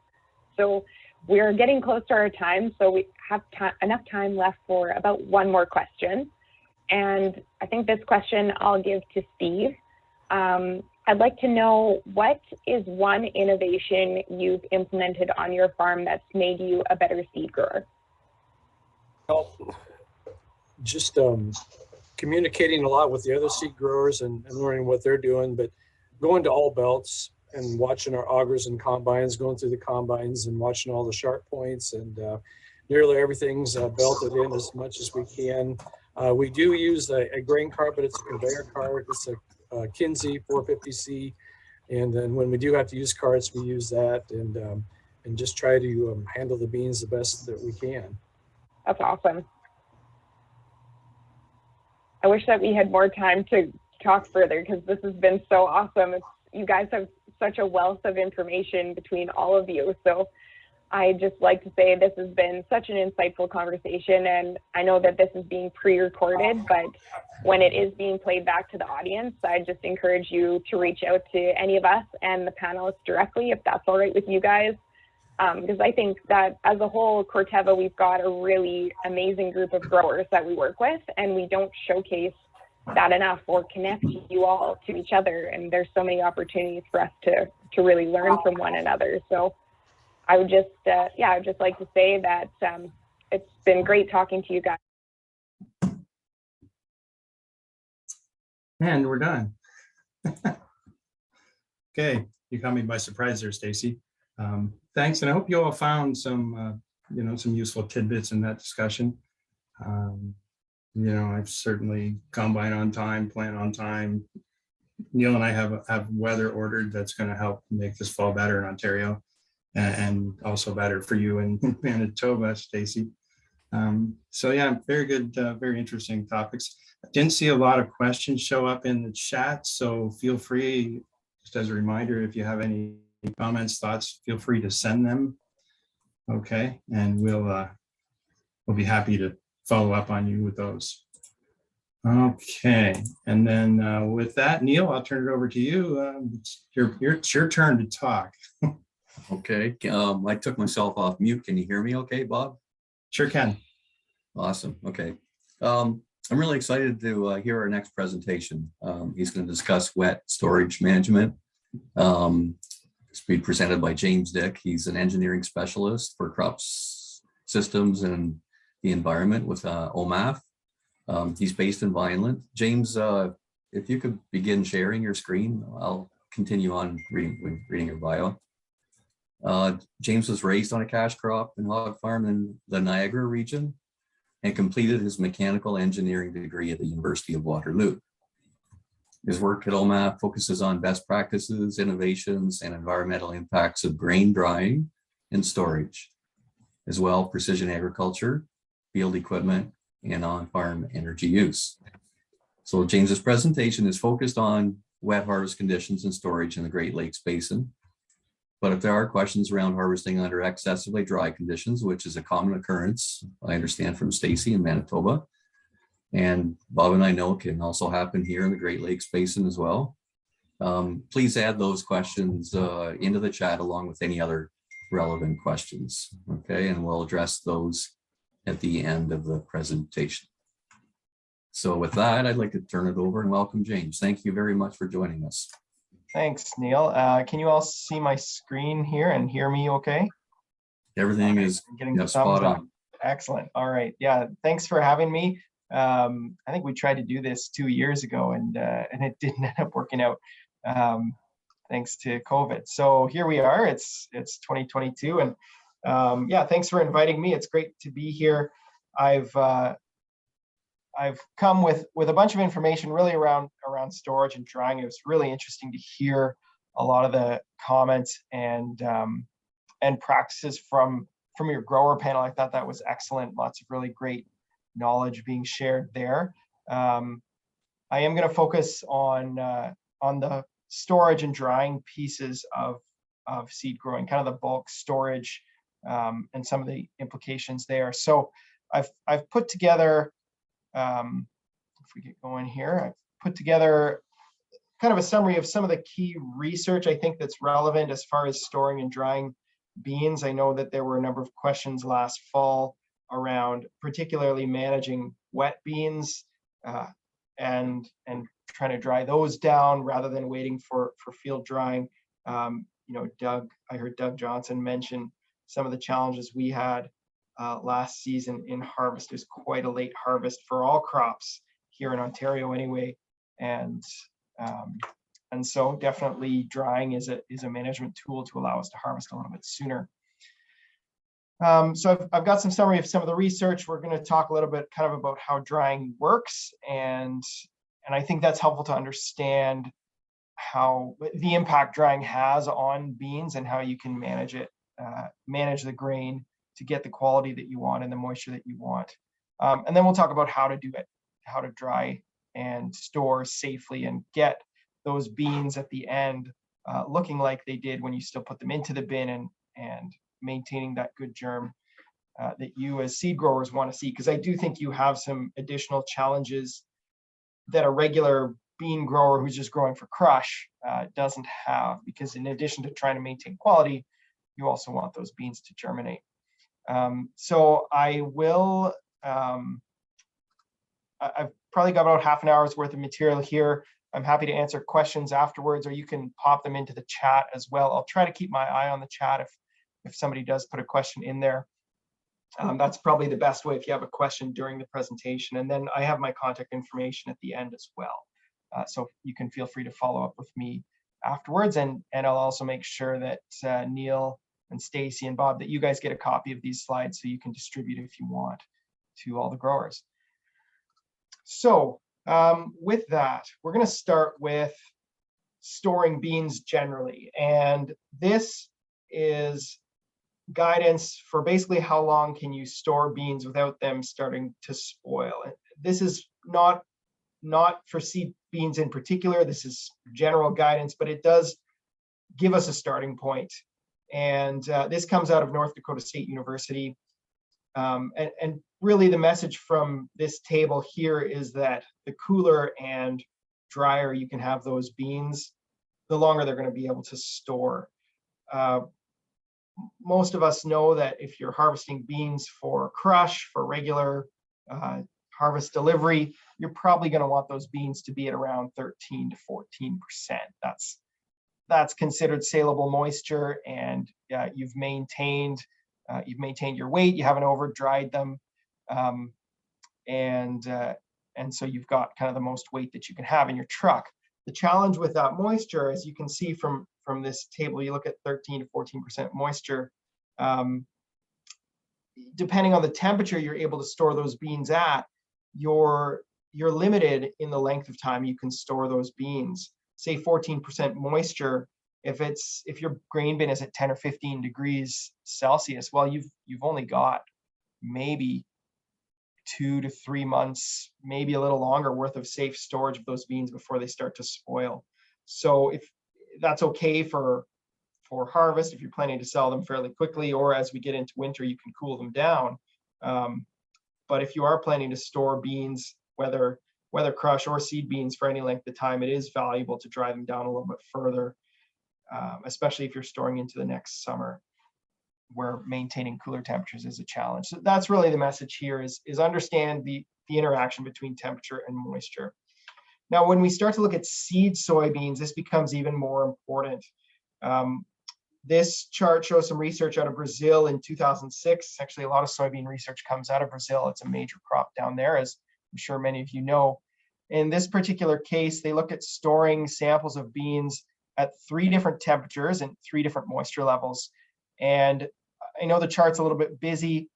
So we're getting close to our time, so we have enough time left for about one more question. And I think this question I'll give to Steve. I'd like to know, what is one innovation you've implemented on your farm that's made you a better seed grower? Well, just communicating a lot with the other seed growers and learning what they're doing, but going to all belts and watching our augers and combines, going through the combines and watching all the sharp points, and nearly everything's belted in as much as we can. We do use a grain cart, but it's a conveyor cart. It's a Kinsey 450C. And then when we do have to use carts, we use that, and just try to handle the beans the best that we can. That's awesome. I wish that we had more time to talk further, because this has been so awesome. You guys have such a wealth of information between all of you. So I just like to say this has been such an insightful conversation, and I know that this is being pre-recorded, but when it is being played back to the audience, I just encourage you to reach out to any of us and the panelists directly, if that's all right with you guys. Because I think that as a whole, Corteva, we've got a really amazing group of growers that we work with, and we don't showcase that enough or connect you all to each other. And there's so many opportunities for us to really learn from one another. So I would just, I'd just like to say that it's been great talking to you guys. And we're done. Okay, you caught me by surprise there, Stacy. Thanks, and I hope you all found some, some useful tidbits in that discussion. I've certainly combine on time, plant on time. Neil and I have weather ordered that's going to help make this fall better in Ontario, and also better for you in Manitoba, Stacy. So yeah, very good, very interesting topics. I didn't see a lot of questions show up in the chat, so feel free, just as a reminder, if you have any comments, thoughts, feel free to send them. Okay, and we'll be happy to follow up on you with those. Okay, and then with that, Neil, I'll turn it over to you. It's your turn to talk. Okay, I took myself off mute. Can you hear me okay, Bob? Sure can. Awesome, okay. I'm really excited to hear our next presentation. He's going to discuss wet storage management. It's being presented by James Dyck. He's an engineering specialist for crops systems and the environment with OMAFRA. He's based in Vineland. James, if you could begin sharing your screen, I'll continue on reading your bio. James was raised on a cash crop and hog farm in the Niagara region. and completed his mechanical engineering degree at the University of Waterloo. His work at OMAFRA focuses on best practices, innovations, and environmental impacts of grain drying and storage, as well precision agriculture, field equipment, and on-farm energy use. So James's presentation is focused on wet harvest conditions and storage in the Great Lakes Basin. But if there are questions around harvesting under excessively dry conditions, which is a common occurrence, I understand from Stacy in Manitoba, and Bob and I know can also happen here in the Great Lakes Basin as well, please add those questions into the chat along with any other relevant questions, okay? And we'll address those at the end of the presentation. So with that, I'd like to turn it over and welcome James. Thank you very much for joining us. Thanks, Neil. Can you all see my screen here and hear me okay? Everything is spot on. Excellent. All right. Yeah, thanks for having me. I think we tried to do this 2 years ago and it didn't end up working out thanks to COVID. So here we are. It's 2022 and yeah, thanks for inviting me. It's great to be here. I've come with a bunch of information really around storage and drying. It was really interesting to hear a lot of the comments and practices from your grower panel. I thought that was excellent. Lots of really great knowledge being shared there. I am going to focus on the storage and drying pieces of seed growing, kind of the bulk storage and some of the implications there. So I've put together, if we get going here, I've put together kind of a summary of some of the key research I think that's relevant as far as storing and drying beans. I know that there were a number of questions last fall around particularly managing wet beans and trying to dry those down rather than waiting for field drying. You know, I heard Doug Johnson mention some of the challenges we had last season in harvest. It was quite a late harvest for all crops here in Ontario anyway. And so definitely drying is a management tool to allow us to harvest a little bit sooner. So I've got some summary of some of the research. We're going to talk a little bit kind of about how drying works. And I think that's helpful to understand how the impact drying has on beans and how you can manage it, manage the grain to get the quality that you want and the moisture that you want. And then we'll talk about how to do it, how to dry and store safely and get those beans at the end looking like they did when you still put them into the bin and maintaining that good germ that you as seed growers want to see. Because I do think you have some additional challenges that a regular bean grower who's just growing for crush doesn't have, because in addition to trying to maintain quality, you also want those beans to germinate. So I will, I've probably got about half an hour's worth of material here. I'm happy to answer questions afterwards, or you can pop them into the chat as well. I'll try to keep my eye on the chat if somebody does put a question in there. That's probably the best way if you have a question during the presentation. And then I have my contact information at the end as well. So you can feel free to follow up with me afterwards. And I'll also make sure that Neil and Stacy and Bob, that you guys get a copy of these slides so you can distribute if you want to all the growers. So with that, we're going to start with storing beans generally. And this is guidance for basically how long can you store beans without them starting to spoil. This is not for seed beans in particular. This is general guidance, but it does give us a starting point. And this comes out of North Dakota State University. And really the message from this table here is that the cooler and drier you can have those beans, the longer they're going to be able to store. Most of us know that if you're harvesting beans for crush, for regular harvest delivery, you're probably going to want those beans to be at around 13 to 14%. That's considered saleable moisture, and you've maintained your weight. You haven't over dried them, and so you've got kind of the most weight that you can have in your truck. The challenge with that moisture, as you can see from this table, you look at 13 to 14% moisture. depending on the temperature you're able to store those beans at, you're limited in the length of time you can store those beans. Say 14% moisture, if your grain bin is at 10 or 15 degrees Celsius, well, you've only got maybe 2 to 3 months, maybe a little longer worth of safe storage of those beans before they start to spoil. So if that's okay for harvest, if you're planning to sell them fairly quickly, or as we get into winter, you can cool them down. But if you are planning to store beans, whether crush or seed beans for any length of time, it is valuable to dry them down a little bit further, especially if you're storing into the next summer, where maintaining cooler temperatures is a challenge. So that's really the message here, is understand the interaction between temperature and moisture. Now, when we start to look at seed soybeans, this becomes even more important. This chart shows some research out of Brazil in 2006. Actually, a lot of soybean research comes out of Brazil. It's a major crop down there, as I'm sure many of you know. In this particular case, they looked at storing samples of beans at 3 different temperatures and 3 different moisture levels. And I know the chart's a little bit busy.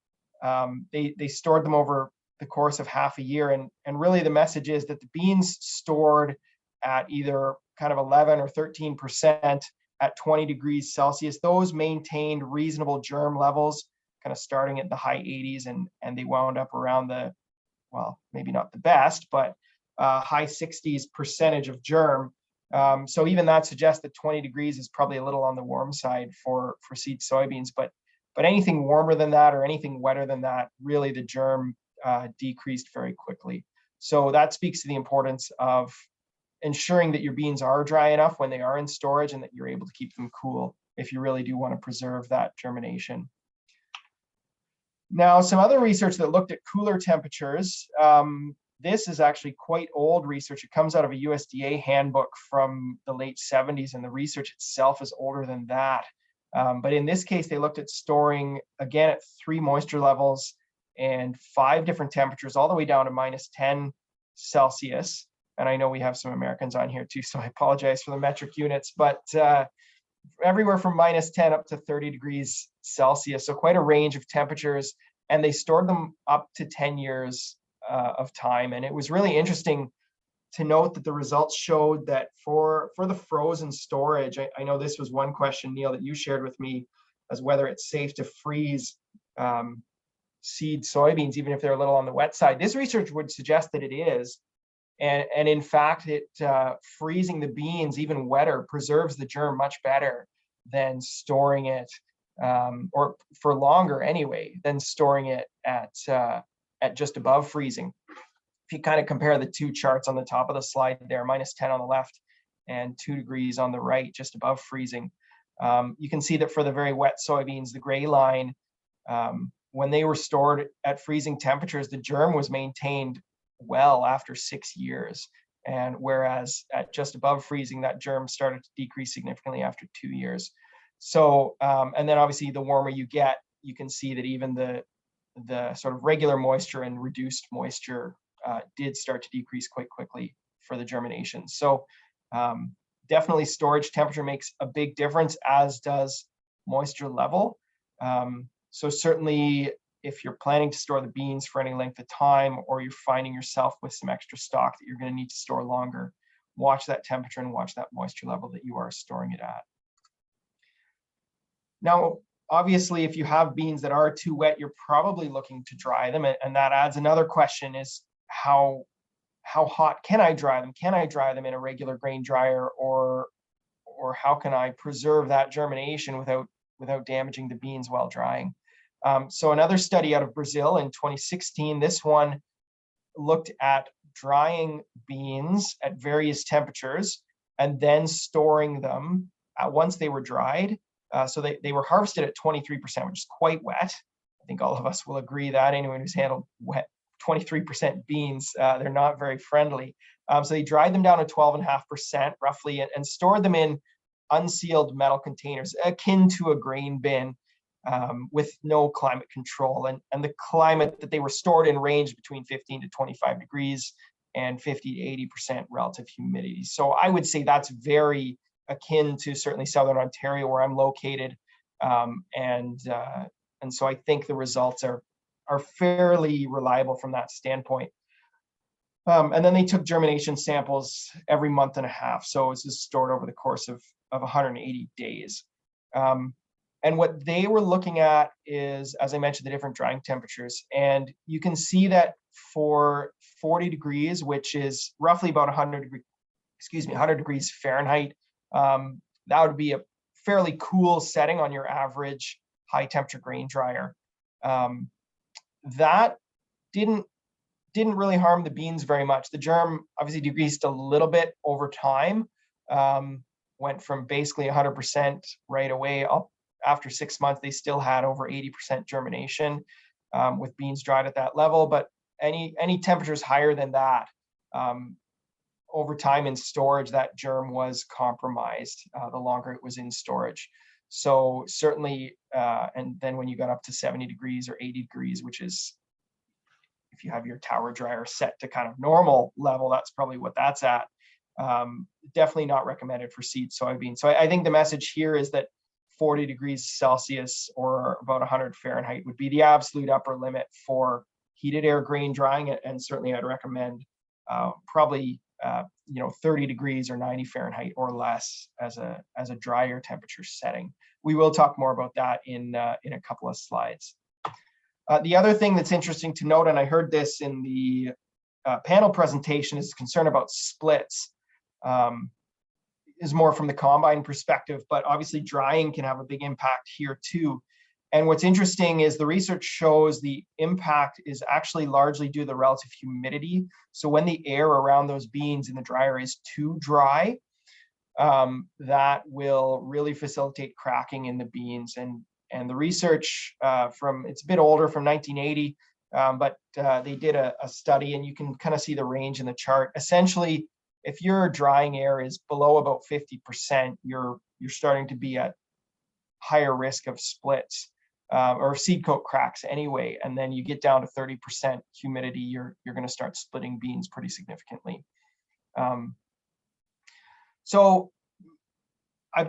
They stored them over the course of half a year. And really the message is that the beans stored at either kind of 11 or 13% at 20 degrees Celsius, those maintained reasonable germ levels, kind of starting at the high 80s, and they wound up around the, well, maybe not the best, but high 60s percentage of germ. So even that suggests that 20 degrees is probably a little on the warm side for seed soybeans, but anything warmer than that or anything wetter than that, really the germ decreased very quickly. So that speaks to the importance of ensuring that your beans are dry enough when they are in storage, and that you're able to keep them cool if you really do want to preserve that germination. Now, some other research that looked at cooler temperatures. This is actually quite old research. It comes out of a USDA handbook from the late 70s, and the research itself is older than that. But in this case, they looked at storing, again, at 3 moisture levels and 5 different temperatures, all the way down to -10 Celsius. And I know we have some Americans on here too, so I apologize for the metric units, but everywhere from -10 up to 30 degrees Celsius. So quite a range of temperatures, and they stored them up to 10 years of time. And it was really interesting to note that the results showed that for the frozen storage, I know this was one question, Neil, that you shared with me, as whether it's safe to freeze seed soybeans, even if they're a little on the wet side. This research would suggest that it is. And in fact, freezing the beans even wetter preserves the germ much better than storing it, or for longer anyway, than storing it at just above freezing. If you kind of compare the 2 charts on the top of the slide there, -10 on the left and 2 degrees on the right, just above freezing, you can see that for the very wet soybeans, the gray line, when they were stored at freezing temperatures, the germ was maintained well after 6 years. And whereas at just above freezing, that germ started to decrease significantly after 2 years. So, and then obviously the warmer you get, you can see that even the sort of regular moisture and reduced moisture did start to decrease quite quickly for the germination. So definitely storage temperature makes a big difference, as does moisture level. So certainly if you're planning to store the beans for any length of time, or you're finding yourself with some extra stock that you're going to need to store longer, watch that temperature and watch that moisture level that you are storing it at. Now, obviously, if you have beans that are too wet, you're probably looking to dry them. And that adds another question, is how hot can I dry them? Can I dry them in a regular grain dryer, or how can I preserve that germination without damaging the beans while drying? So another study out of Brazil in 2016, this one looked at drying beans at various temperatures and then storing them once they were dried. So they were harvested at 23%, which is quite wet. I think all of us will agree that anyone who's handled wet 23% beans, they're not very friendly. So they dried them down to 12.5% roughly, and stored them in unsealed metal containers akin to a grain bin, with no climate control. And the climate that they were stored in ranged between 15 to 25 degrees and 50 to 80% relative humidity. So I would say that's very akin to certainly Southern Ontario, where I'm located. And And so I think the results are fairly reliable from that standpoint. And then they took germination samples every month and a half. So this is stored over the course of 180 days. And what they were looking at is, as I mentioned, the different drying temperatures. And you can see that for 40 degrees, which is roughly about 100 degrees Fahrenheit, that would be a fairly cool setting on your average high temperature grain dryer. That didn't really harm the beans very much. The germ obviously decreased a little bit over time, went from basically 100% right away up. After 6 months, they still had over 80% germination with beans dried at that level. But any temperatures higher than that, over time in storage, that germ was compromised the longer it was in storage. So certainly, and then when you got up to 70 degrees or 80 degrees, which is, if you have your tower dryer set to kind of normal level, that's probably what that's at. Definitely not recommended for seed soybeans. So I think the message here is that 40 degrees Celsius or about 100 Fahrenheit would be the absolute upper limit for heated air grain drying. And certainly I'd recommend probably 30 degrees or 90 Fahrenheit or less as a dry air temperature setting. We will talk more about that in a couple of slides. The other thing that's interesting to note, and I heard this in the panel presentation, is concern about splits. Is more from the combine perspective, but obviously drying can have a big impact here too. And what's interesting is the research shows the impact is actually largely due to the relative humidity. So when the air around those beans in the dryer is too dry, that will really facilitate cracking in the beans. And the research it's a bit older, from 1980, but they did a study, and you can kind of see the range in the chart. Essentially, if your drying air is below about 50%, you're starting to be at higher risk of splits or seed coat cracks anyway. And then you get down to 30% humidity, you're going to start splitting beans pretty significantly. So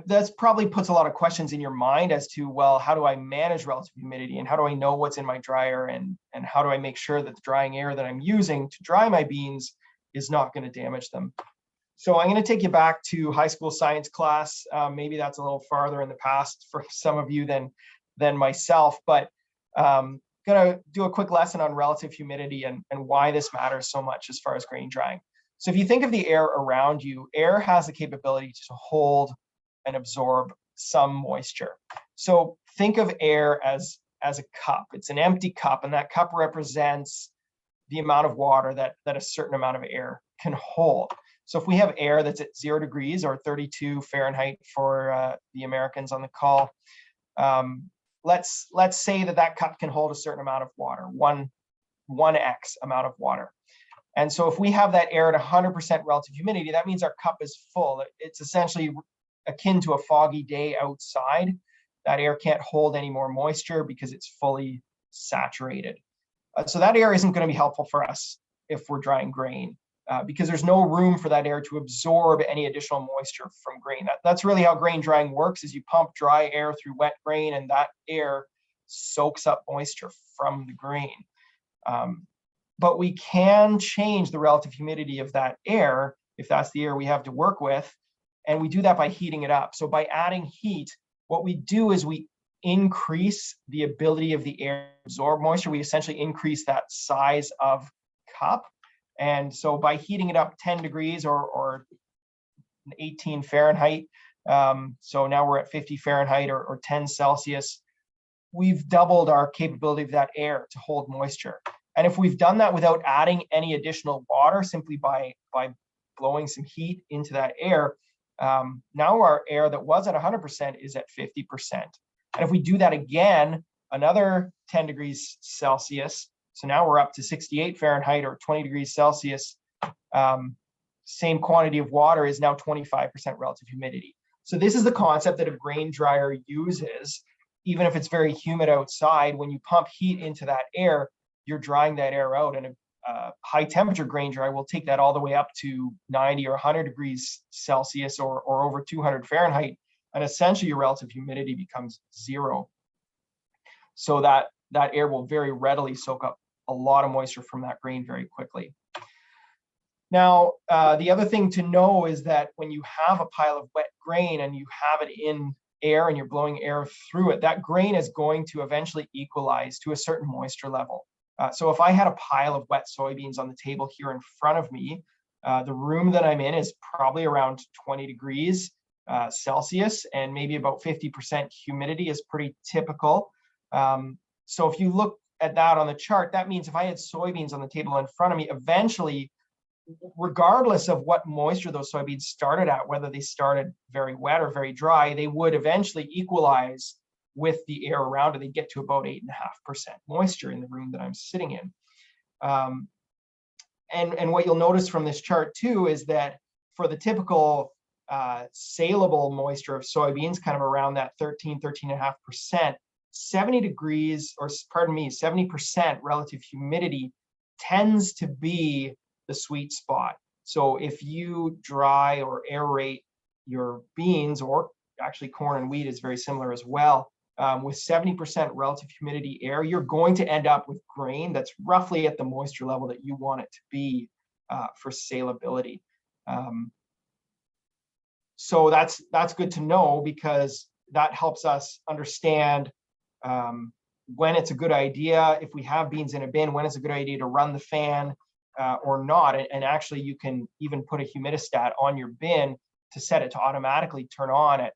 that's probably puts a lot of questions in your mind as to, well, how do I manage relative humidity, and how do I know what's in my dryer, and how do I make sure that the drying air that I'm using to dry my beans is not going to damage them. So I'm going to take you back to high school science class. Maybe that's a little farther in the past for some of you than myself, but going to do a quick lesson on relative humidity and why this matters so much as far as grain drying. So if you think of the air around you, air has the capability to hold and absorb some moisture. So think of air as a cup. It's an empty cup, and that cup represents the amount of water that a certain amount of air can hold. So if we have air that's at 0 degrees or 32 Fahrenheit for the Americans on the call, let's say that cup can hold a certain amount of water, 1x amount of water. And so if we have that air at 100% relative humidity, that means our cup is full. It's essentially akin to a foggy day outside. That air can't hold any more moisture because it's fully saturated. So that air isn't going to be helpful for us if we're drying grain because there's no room for that air to absorb any additional moisture from grain. That's really how grain drying works, is you pump dry air through wet grain, and that air soaks up moisture from the grain. But we can change the relative humidity of that air if that's the air we have to work with, and we do that by heating it up. So by adding heat, what we do is we increase the ability of the air to absorb moisture. We essentially increase that size of cup. And so by heating it up 10 degrees or 18 Fahrenheit, so now we're at 50 Fahrenheit or 10 Celsius, we've doubled our capability of that air to hold moisture. And if we've done that without adding any additional water, simply by blowing some heat into that air, now our air that was at 100% is at 50%. And if we do that again, another 10 degrees Celsius, so now we're up to 68 Fahrenheit or 20 degrees Celsius, same quantity of water is now 25% relative humidity. So this is the concept that a grain dryer uses. Even if it's very humid outside, when you pump heat into that air, you're drying that air out. And a high temperature grain dryer will take that all the way up to 90 or 100 degrees Celsius or over 200 Fahrenheit. And essentially your relative humidity becomes 0. so that that air will very readily soak up a lot of moisture from that grain very quickly. Now, the other thing to know is that when you have a pile of wet grain and you have it in air and you're blowing air through it, that grain is going to eventually equalize to a certain moisture level. So if I had a pile of wet soybeans on the table here in front of me, the room that I'm in is probably around 20 degrees Celsius, and maybe about 50% humidity is pretty typical. So if you look at that on the chart, that means if I had soybeans on the table in front of me, eventually, regardless of what moisture those soybeans started at, whether they started very wet or very dry, they would eventually equalize with the air around it. They get to about 8.5% moisture in the room that I'm sitting in. And what you'll notice from this chart too is that for the typical saleable moisture of soybeans, kind of around that 13.5%, 70 degrees, or pardon me, 70% relative humidity tends to be the sweet spot. So if you dry or aerate your beans, or actually corn and wheat is very similar as well, with 70% relative humidity air, you're going to end up with grain that's roughly at the moisture level that you want it to be for salability. So that's good to know, because that helps us understand when it's a good idea, if we have beans in a bin, when it's a good idea to run the fan or not. And actually, you can even put a humidistat on your bin to set it to automatically turn on at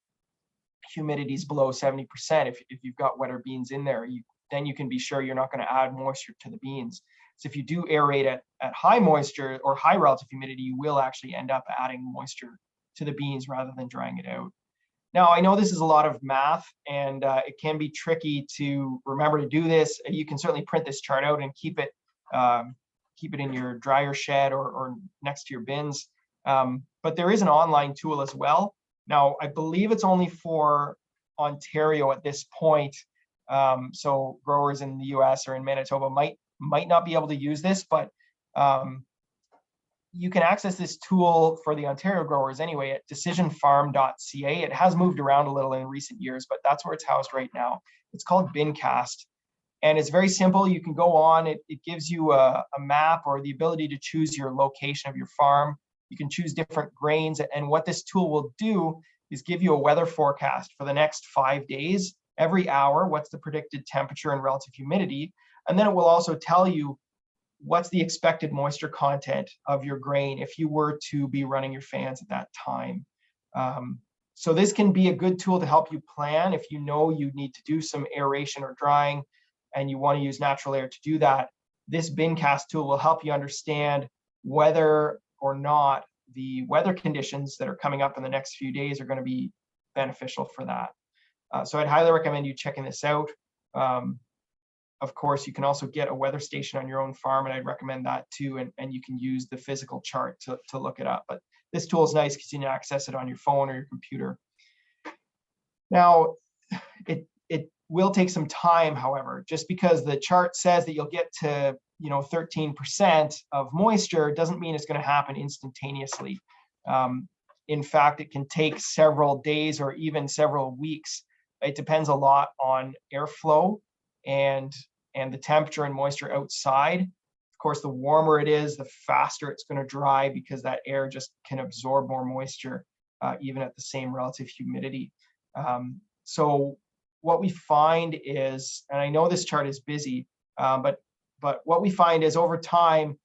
humidities below 70%. If you've got wetter beans in there, then you can be sure you're not going to add moisture to the beans. So if you do aerate at high moisture or high relative humidity, you will actually end up adding moisture to the beans rather than drying it out. Now, I know this is a lot of math, and it can be tricky to remember to do this. You can certainly print this chart out and keep it in your dryer shed or next to your bins. But there is an online tool as well. Now, I believe it's only for Ontario at this point. So growers in the US or in Manitoba might not be able to use this, but you can access this tool for the Ontario growers anyway at decisionfarm.ca. It has moved around a little in recent years, but that's where it's housed right now. It's called Bincast, and it's very simple. You can go on, it gives you a map or the ability to choose your location of your farm. You can choose different grains, and what this tool will do is give you a weather forecast for the next 5 days, every hour, what's the predicted temperature and relative humidity, and then it will also tell you what's the expected moisture content of your grain if you were to be running your fans at that time. So this can be a good tool to help you plan if you know you need to do some aeration or drying and you want to use natural air to do that. This Bincast tool will help you understand whether or not the weather conditions that are coming up in the next few days are going to be beneficial for that. So I'd highly recommend you checking this out. Of course, you can also get a weather station on your own farm, and I'd recommend that too. And you can use the physical chart to look it up. But this tool is nice because you can access it on your phone or your computer. Now, it will take some time, however, just because the chart says that you'll get to 13% of moisture doesn't mean it's going to happen instantaneously. In fact, it can take several days or even several weeks. It depends a lot on airflow and the temperature and moisture outside. Of course, the warmer it is, the faster it's going to dry, because that air just can absorb more moisture even at the same relative humidity. So what we find is, and I know this chart is busy, but what we find is over time,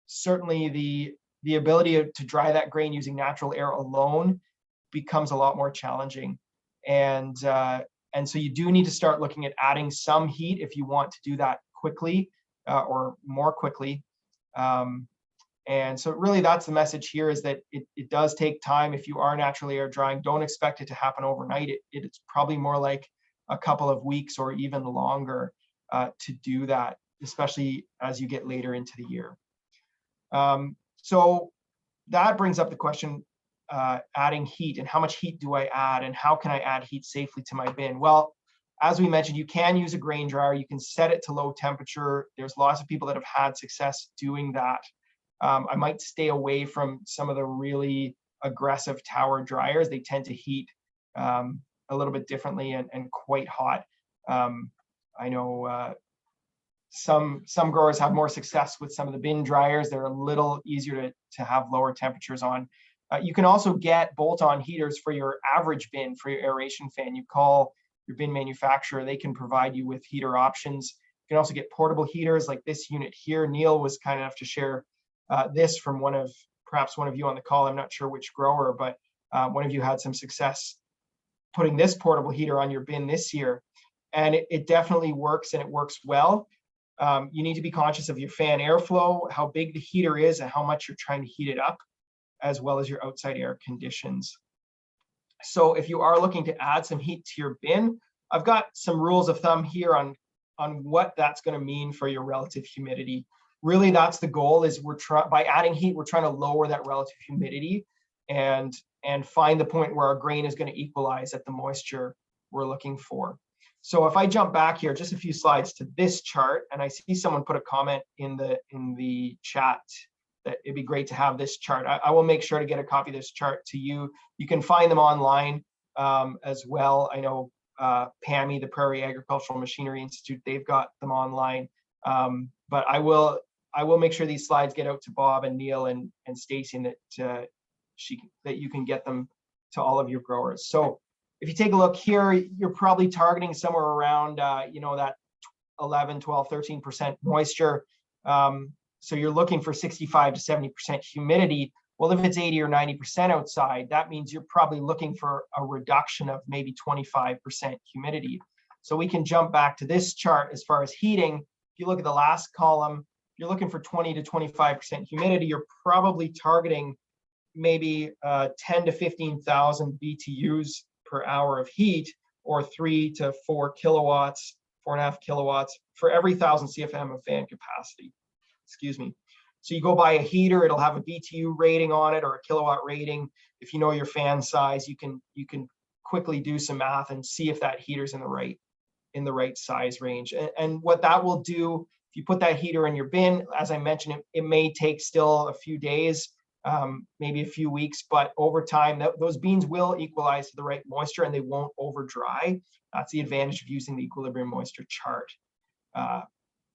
certainly the ability to dry that grain using natural air alone becomes a lot more challenging. And so you do need to start looking at adding some heat if you want to do that quickly or more quickly. And so really that's the message here, is that it does take time. If you are naturally air drying, don't expect it to happen overnight. It's probably more like a couple of weeks or even longer to do that, especially as you get later into the year. So that brings up the question, adding heat, and how much heat do I add, and how can I add heat safely to my bin? Well, as we mentioned, you can use a grain dryer. You can set it to low temperature. There's lots of people that have had success doing that. I might stay away from some of the really aggressive tower dryers. They tend to heat a little bit differently and quite hot. I know some growers have more success with some of the bin dryers. They're a little easier to have lower temperatures on. You can also get bolt-on heaters for your average bin, for your aeration fan. You call your bin manufacturer, they can provide you with heater options. You can also get portable heaters like this unit here. Neil was kind enough to share this from perhaps one of you on the call. I'm not sure which grower, but one of you had some success putting this portable heater on your bin this year. And it definitely works, and it works well. You need to be conscious of your fan airflow, how big the heater is, and how much you're trying to heat it up, as well as your outside air conditions. So if you are looking to add some heat to your bin, I've got some rules of thumb here on what that's going to mean for your relative humidity. Really, that's the goal, is by adding heat, we're trying to lower that relative humidity and find the point where our grain is going to equalize at the moisture we're looking for. So if I jump back here just a few slides to this chart, and I see someone put a comment in the chat that it'd be great to have this chart. I will make sure to get a copy of this chart to you. You can find them online as well. I know PAMI, the Prairie Agricultural Machinery Institute, they've got them online. But I will make sure these slides get out to Bob and Neil and Stacy, and that you can get them to all of your growers. So if you take a look here, you're probably targeting somewhere around that 11, 12, 13% moisture. So you're looking for 65 to 70% humidity. Well, if it's 80 or 90% outside, that means you're probably looking for a reduction of maybe 25% humidity. So we can jump back to this chart as far as heating. If you look at the last column, you're looking for 20 to 25% humidity. You're probably targeting maybe 10 to 15,000 BTUs per hour of heat, or 3 to 4 kilowatts, 4.5 kilowatts for every 1,000 CFM of fan capacity. Excuse me. So you go buy a heater, it'll have a BTU rating on it or a kilowatt rating. If you know your fan size, you can quickly do some math and see if that heater's in the right size range. And what that will do, if you put that heater in your bin, as I mentioned, it may take still a few days, maybe a few weeks, but over time, those beans will equalize to the right moisture and they won't over dry. That's the advantage of using the equilibrium moisture chart.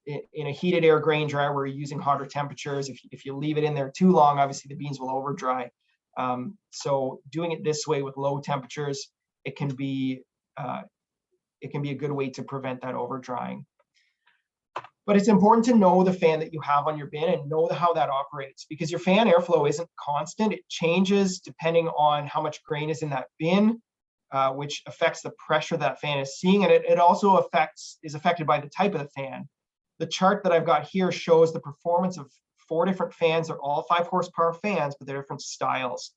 In a heated air grain dryer where you're using hotter temperatures, if you leave it in there too long, obviously the beans will over dry. So doing it this way with low temperatures, it can be a good way to prevent that over drying. But it's important to know the fan that you have on your bin and know how that operates, because your fan airflow isn't constant. It changes depending on how much grain is in that bin, which affects the pressure that fan is seeing. And it also is affected by the type of the fan. The chart that I've got here shows the performance of 4 different fans. They're all 5 horsepower fans, but they're different styles.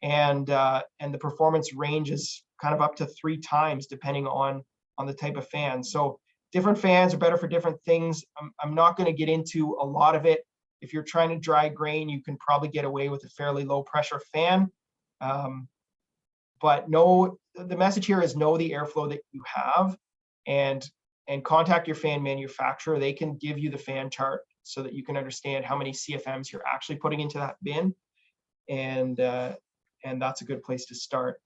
And the performance ranges kind of up to 3 times depending on the type of fan. So different fans are better for different things. I'm not going to get into a lot of it. If you're trying to dry grain, you can probably get away with a fairly low pressure fan. But the message here is know the airflow that you have, and contact your fan manufacturer. They can give you the fan chart so that you can understand how many CFMs you're actually putting into that bin. And that's a good place to start.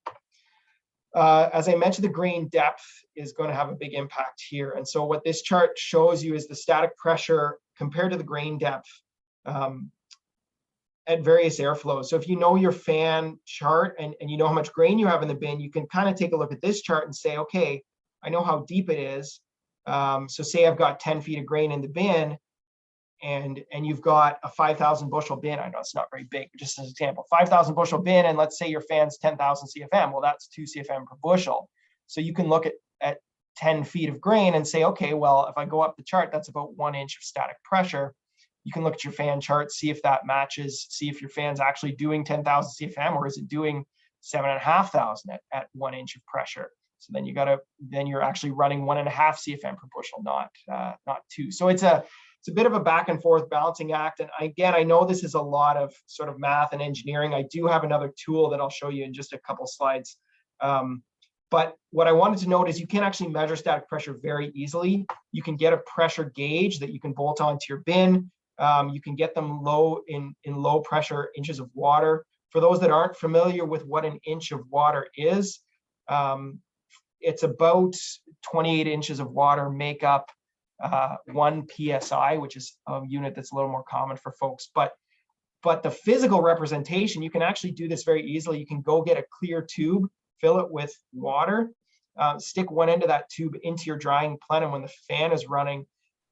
As I mentioned, the grain depth is going to have a big impact here. And so what this chart shows you is the static pressure compared to the grain depth at various airflows. So if you know your fan chart and you know how much grain you have in the bin, you can kind of take a look at this chart and say, okay, I know how deep it is. So say I've got 10 feet of grain in the bin, and you've got a 5,000 bushel bin. I know it's not very big, but just as an example, 5,000 bushel bin, and let's say your fan's 10,000 CFM. Well, that's 2 CFM per bushel. So you can look at 10 feet of grain and say, okay, well, if I go up the chart, that's about 1 inch of static pressure. You can look at your fan chart, see if that matches, see if your fan's actually doing 10,000 CFM, or is it doing 7,500 at 1 inch of pressure. So then you're actually running 1.5 CFM per bushel, not 2. So it's a bit of a back and forth balancing act. And again, I know this is a lot of sort of math and engineering. I do have another tool that I'll show you in just a couple slides. But what I wanted to note is you can actually measure static pressure very easily. You can get a pressure gauge that you can bolt onto your bin. You can get them low in low pressure inches of water. For those that aren't familiar with what an inch of water is, it's about 28 inches of water make up 1 PSI, which is a unit that's a little more common for folks. But the physical representation, you can actually do this very easily. You can go get a clear tube, fill it with water, stick one end of that tube into your drying plenum when the fan is running,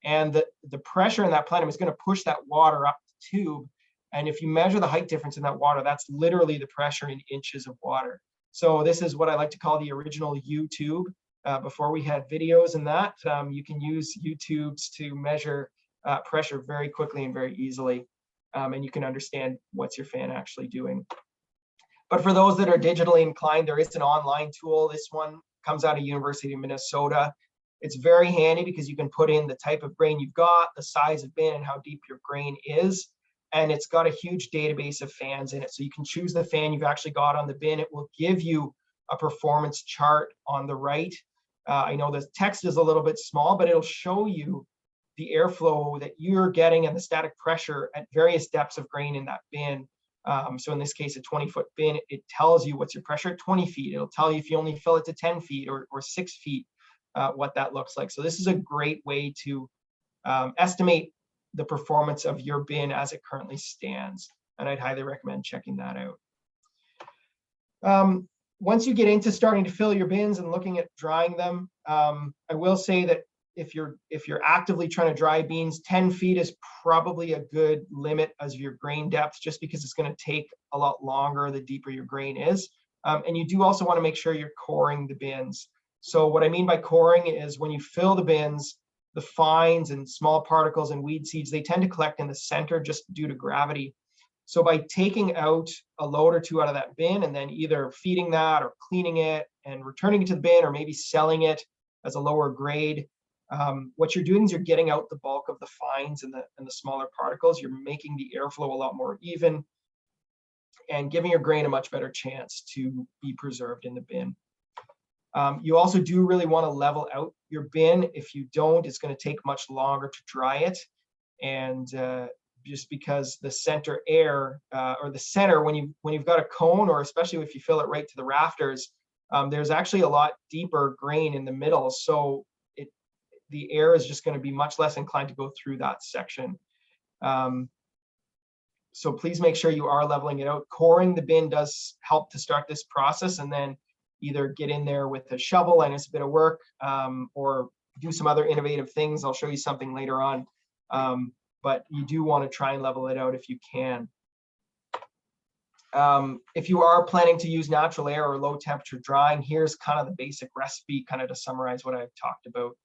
and the pressure in that plenum is going to push that water up the tube. And if you measure the height difference in that water, that's literally the pressure in inches of water. So this is what I like to call the original U-tube. Before we had videos and that, you can use U-tubes to measure pressure very quickly and very easily. And you can understand what's your fan actually doing. But for those that are digitally inclined, there is an online tool. This one comes out of University of Minnesota. It's very handy because you can put in the type of grain you've got, the size of bin, and how deep your grain is. And it's got a huge database of fans in it. So you can choose the fan you've actually got on the bin. It will give you a performance chart on the right. I know the text is a little bit small, but it'll show you the airflow that you're getting and the static pressure at various depths of grain in that bin. So in this case, a 20-foot bin, it tells you what's your pressure at 20 feet. It'll tell you if you only fill it to 10 feet or 6 feet, what that looks like. So this is a great way to estimate the performance of your bin as it currently stands. And I'd highly recommend checking that out. Once you get into starting to fill your bins and looking at drying them, I will say that if you're actively trying to dry beans, 10 feet is probably a good limit as your grain depth, just because it's going to take a lot longer the deeper your grain is. And you do also want to make sure you're coring the bins. So what I mean by coring is when you fill the bins, the fines and small particles and weed seeds, they tend to collect in the center just due to gravity. So by taking out a load or two out of that bin and then either feeding that or cleaning it and returning it to the bin, or maybe selling it as a lower grade, what you're doing is you're getting out the bulk of the fines and the smaller particles. You're making the airflow a lot more even and giving your grain a much better chance to be preserved in the bin. You also do really want to level out your bin. If you don't, it's going to take much longer to dry it. And just because the center air or the center, when you've got a cone, or especially if you fill it right to the rafters, there's actually a lot deeper grain in the middle. So the air is just going to be much less inclined to go through that section. So please make sure you are leveling it out. Coring the bin does help to start this process, and then either get in there with a shovel, and it's a bit of work, or do some other innovative things. I'll show you something later on. But you do want to try and level it out if you can. If you are planning to use natural air or low temperature drying, here's kind of the basic recipe, kind of to summarize what I've talked about.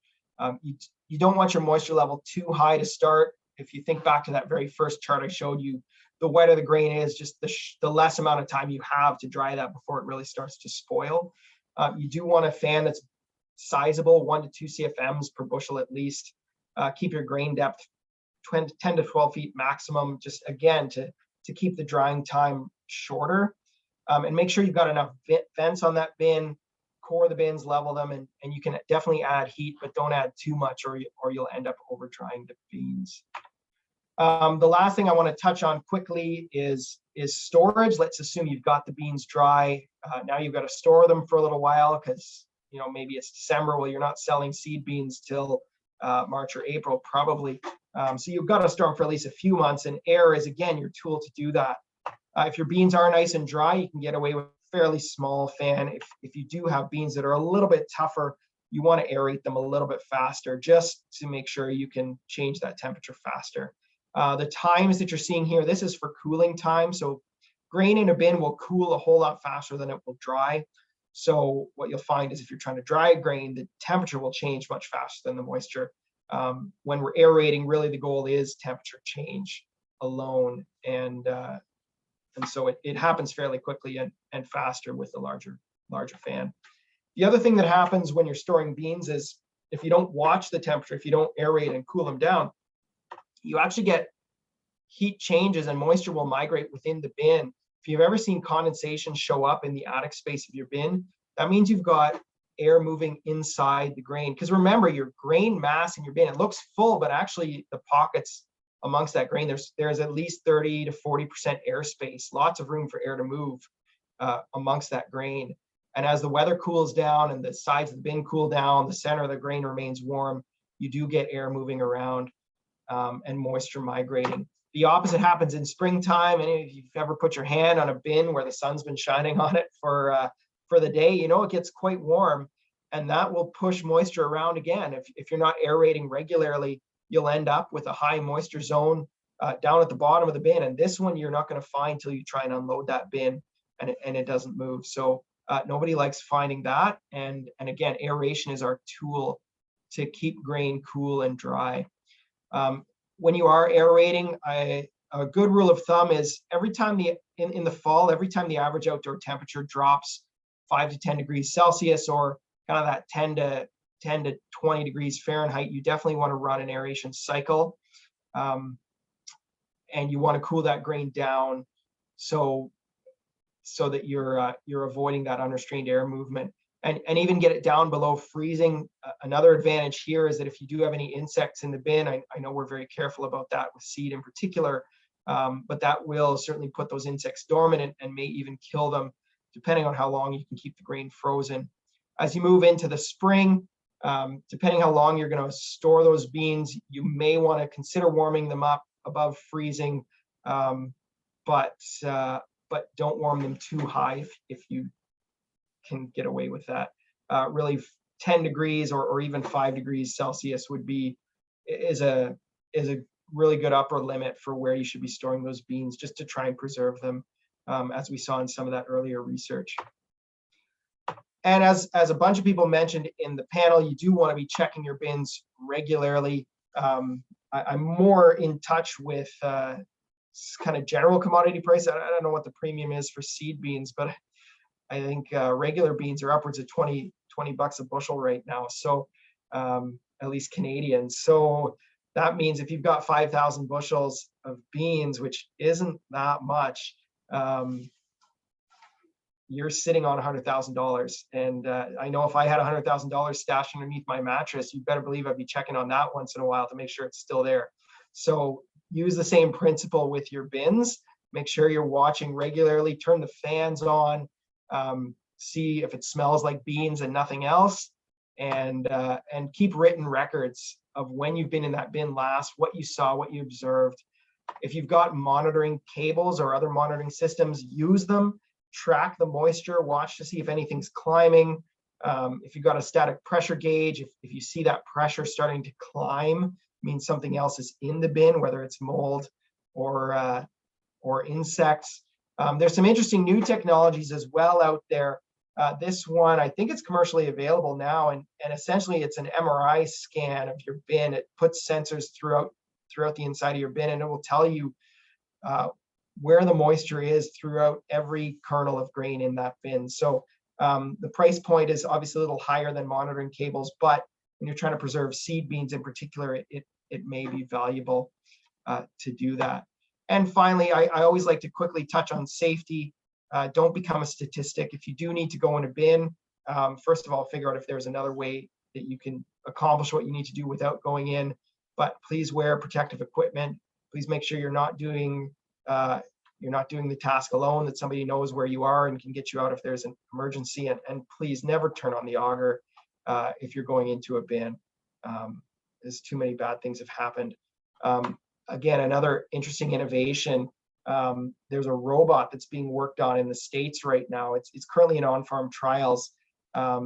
You don't want your moisture level too high to start. If you think back to that very first chart I showed you, the wetter the grain is, just the less amount of time you have to dry that before it really starts to spoil. You do want a fan that's sizable, 1 to 2 CFMs per bushel at least. Keep your grain depth 10 to 12 feet maximum, just again to keep the drying time shorter. And make sure you've got enough vents on that bin. Core the bins, level them, and you can definitely add heat, but don't add too much or you'll end up over drying the beans. The last thing I want to touch on quickly is storage. Let's assume you've got the beans dry. Now you've got to store them for a little while because maybe it's December. Well, you're not selling seed beans till March or April probably. So you've got to store them for at least a few months, and air is again your tool to do that. If your beans are nice and dry, you can get away with a fairly small fan. If you do have beans that are a little bit tougher, you want to aerate them a little bit faster just to make sure you can change that temperature faster. The times that you're seeing here, this is for cooling time. So grain in a bin will cool a whole lot faster than it will dry. So what you'll find is if you're trying to dry a grain, the temperature will change much faster than the moisture. When we're aerating, really the goal is temperature change alone. And so it happens fairly quickly and faster with the larger fan. The other thing that happens when you're storing beans is if you don't watch the temperature, if you don't aerate and cool them down, you actually get heat changes and moisture will migrate within the bin. If you've ever seen condensation show up in the attic space of your bin, that means you've got air moving inside the grain. Because remember, your grain mass in your bin, it looks full, but actually the pockets amongst that grain, there's at least 30 to 40% airspace, lots of room for air to move amongst that grain. And as the weather cools down and the sides of the bin cool down, the center of the grain remains warm, you do get air moving around and moisture migrating. The opposite happens in springtime. And if you've ever put your hand on a bin where the sun's been shining on it for the day, you know, it gets quite warm, and that will push moisture around again. If you're not aerating regularly, you'll end up with a high moisture zone down at the bottom of the bin. And this one you're not going to find till you try and unload that bin, and it doesn't move. So nobody likes finding that. And again, aeration is our tool to keep grain cool and dry. When you are aerating, a good rule of thumb is every time in the fall, every time the average outdoor temperature drops 5 to 10 degrees Celsius, or kind of that 10 to 20 degrees Fahrenheit, you definitely want to run an aeration cycle. And you want to cool that grain down so that you're avoiding that unrestrained air movement, and even get it down below freezing. Another advantage here is that if you do have any insects in the bin, I know we're very careful about that with seed in particular, but that will certainly put those insects dormant and may even kill them, depending on how long you can keep the grain frozen. As you move into the spring, depending how long you're going to store those beans, you may want to consider warming them up above freezing, but don't warm them too high if you can get away with that. Really 10 degrees or even 5 degrees Celsius is a really good upper limit for where you should be storing those beans, just to try and preserve them, as we saw in some of that earlier research. And as a bunch of people mentioned in the panel, you do want to be checking your bins regularly. I'm more in touch with kind of general commodity price. I don't know what the premium is for seed beans, but I think regular beans are upwards of 20 bucks a bushel right now. So at least Canadian. So that means if you've got 5,000 bushels of beans, which isn't that much, you're sitting on $100,000. And I know if I had $100,000 stashed underneath my mattress, you better believe I'd be checking on that once in a while to make sure it's still there. So use the same principle with your bins. Make sure you're watching regularly, turn the fans on, see if it smells like beans and nothing else, and keep written records of when you've been in that bin last, what you saw, what you observed. If you've got monitoring cables or other monitoring systems, use them. Track the moisture, watch to see if anything's climbing. If you've got a static pressure gauge, if you see that pressure starting to climb, means something else is in the bin, whether it's mold or insects. There's some interesting new technologies as well out there. This one, I think it's commercially available now, and essentially it's an MRI scan of your bin. It puts sensors throughout the inside of your bin, and it will tell you where the moisture is throughout every kernel of grain in that bin. So the price point is obviously a little higher than monitoring cables, but when you're trying to preserve seed beans in particular, it may be valuable to do that. And finally, I always like to quickly touch on safety. Don't become a statistic. If you do need to go in a bin, first of all, figure out if there's another way that you can accomplish what you need to do without going in. But please wear protective equipment. Please make sure you're not doing the task alone, that somebody knows where you are and can get you out if there's an emergency. And please never turn on the auger if you're going into a bin. There's too many bad things have happened. Again, another interesting innovation. There's a robot that's being worked on in the States right now. It's currently in on-farm trials.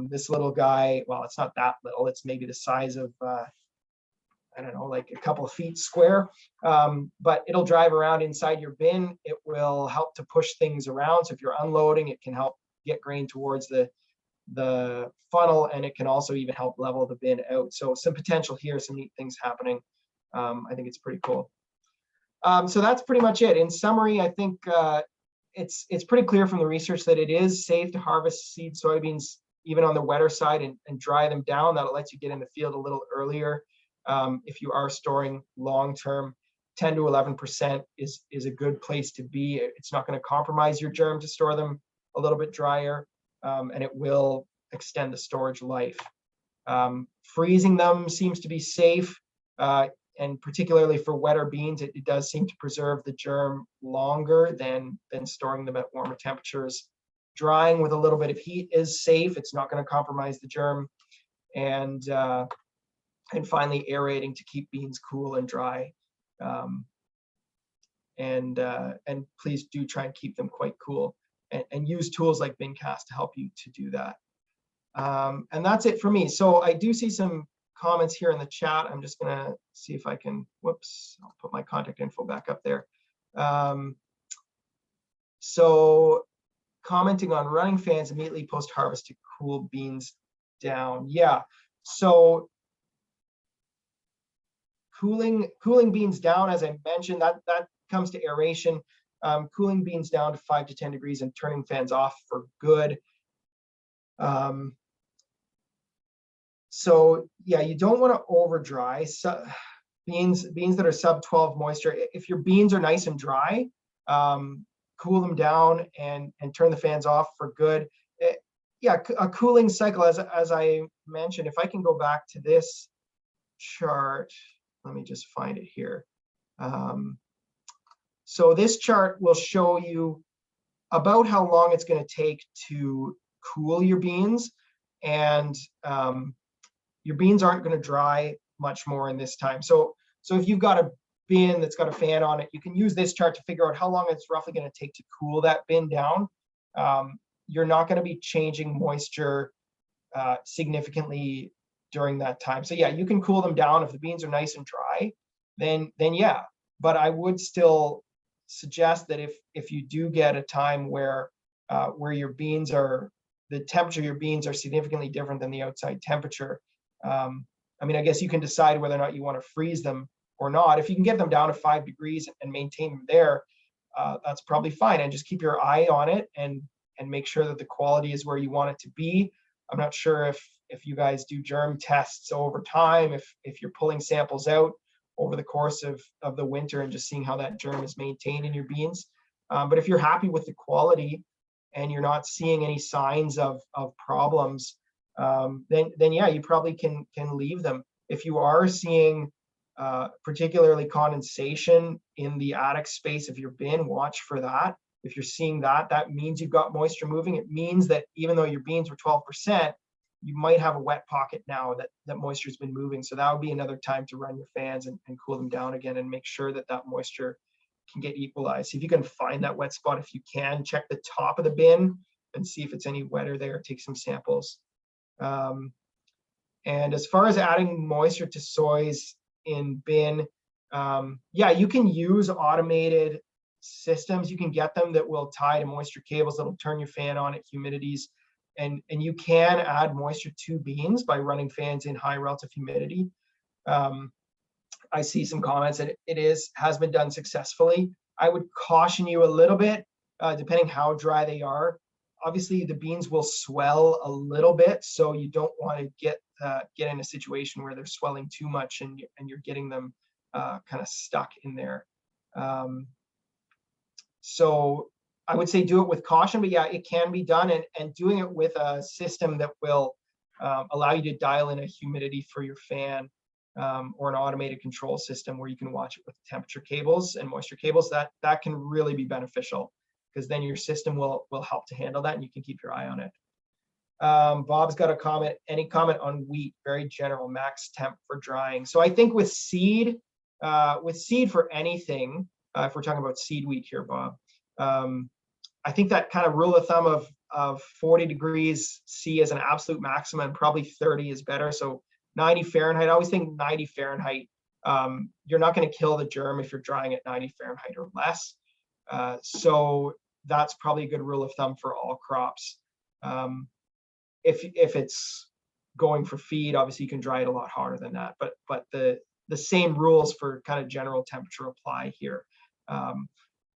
This little guy, well, it's not that little. It's maybe the size of, I don't know, like a couple of feet square. But it'll drive around inside your bin. It will help to push things around. So if you're unloading, it can help get grain towards the funnel, and it can also even help level the bin out. So some potential here, some neat things happening. I think it's pretty cool. So that's pretty much it. In summary, I think it's pretty clear from the research that it is safe to harvest seed soybeans even on the wetter side and dry them down. That lets you get in the field a little earlier. If you are storing long-term, 10 to 11% is a good place to be. It's not going to compromise your germ to store them a little bit drier, and it will extend the storage life. Freezing them seems to be safe. And particularly for wetter beans, it does seem to preserve the germ longer than storing them at warmer temperatures. drying with a little bit of heat is safe. It's not going to compromise the germ. And finally, aerating to keep beans cool and dry. And please do try and keep them quite cool, and use tools like BinCast to help you to do that. And that's it for me. So I do see some comments here in the chat. I'm just gonna see if I can, whoops, I'll put my contact info back up there. So commenting on running fans immediately post-harvest to cool beans down. Yeah, so cooling beans down, as I mentioned, that comes to aeration. Cooling beans down to 5 to 10 degrees and turning fans off for good. So yeah, you don't want to over dry. So beans that are sub 12 moisture, if your beans are nice and dry, cool them down and turn the fans off for good. Yeah, a cooling cycle, as I mentioned, if I can go back to this chart, let me just find it here. So this chart will show you about how long it's going to take to cool your beans, and your beans aren't going to dry much more in this time. So if you've got a bin that's got a fan on it, you can use this chart to figure out how long it's roughly going to take to cool that bin down. You're not going to be changing moisture significantly during that time. So yeah, you can cool them down. If the beans are nice and dry, then yeah. But I would still suggest that if you do get a time where your beans are, the temperature of your beans are significantly different than the outside temperature, I mean, I guess you can decide whether or not you want to freeze them or not. If you can get them down to 5 degrees and maintain them there, that's probably fine. And just keep your eye on it and make sure that the quality is where you want it to be. I'm not sure if you guys do germ tests over time, if you're pulling samples out over the course of the winter and just seeing how that germ is maintained in your beans. But if you're happy with the quality and you're not seeing any signs of problems, then yeah, you probably can leave them. If you are seeing particularly condensation in the attic space of your bin, watch for that. If you're seeing that, that means you've got moisture moving. It means that even though your beans were 12%, you might have a wet pocket now that moisture's been moving. So that would be another time to run your fans and cool them down again and make sure that that moisture can get equalized. If you can find that wet spot, if you can, check the top of the bin and see if it's any wetter there, take some samples. And as far as adding moisture to soys in bin, yeah, you can use automated systems. You can get them that will tie to moisture cables that'll turn your fan on at humidities. And you can add moisture to beans by running fans in high relative humidity. I see some comments that it has been done successfully. I would caution you a little bit, depending how dry they are. Obviously, the beans will swell a little bit, so you don't want to get in a situation where they're swelling too much and you're getting them kind of stuck in there. So I would say do it with caution, but yeah, it can be done, and doing it with a system that will allow you to dial in a humidity for your fan, or an automated control system where you can watch it with temperature cables and moisture cables, that can really be beneficial, because then your system will help to handle that and you can keep your eye on it. Bob's got a comment. Any comment on wheat? Very general, max temp for drying. So I think with seed for anything, if we're talking about seed wheat here, Bob, I think that kind of rule of thumb of 40 degrees C as an absolute maximum, and probably 30 is better. So 90 Fahrenheit, I always think 90 Fahrenheit, you're not going to kill the germ if you're drying at 90 Fahrenheit or less. So that's probably a good rule of thumb for all crops. If it's going for feed, obviously you can dry it a lot hotter than that, but the same rules for kind of general temperature apply here.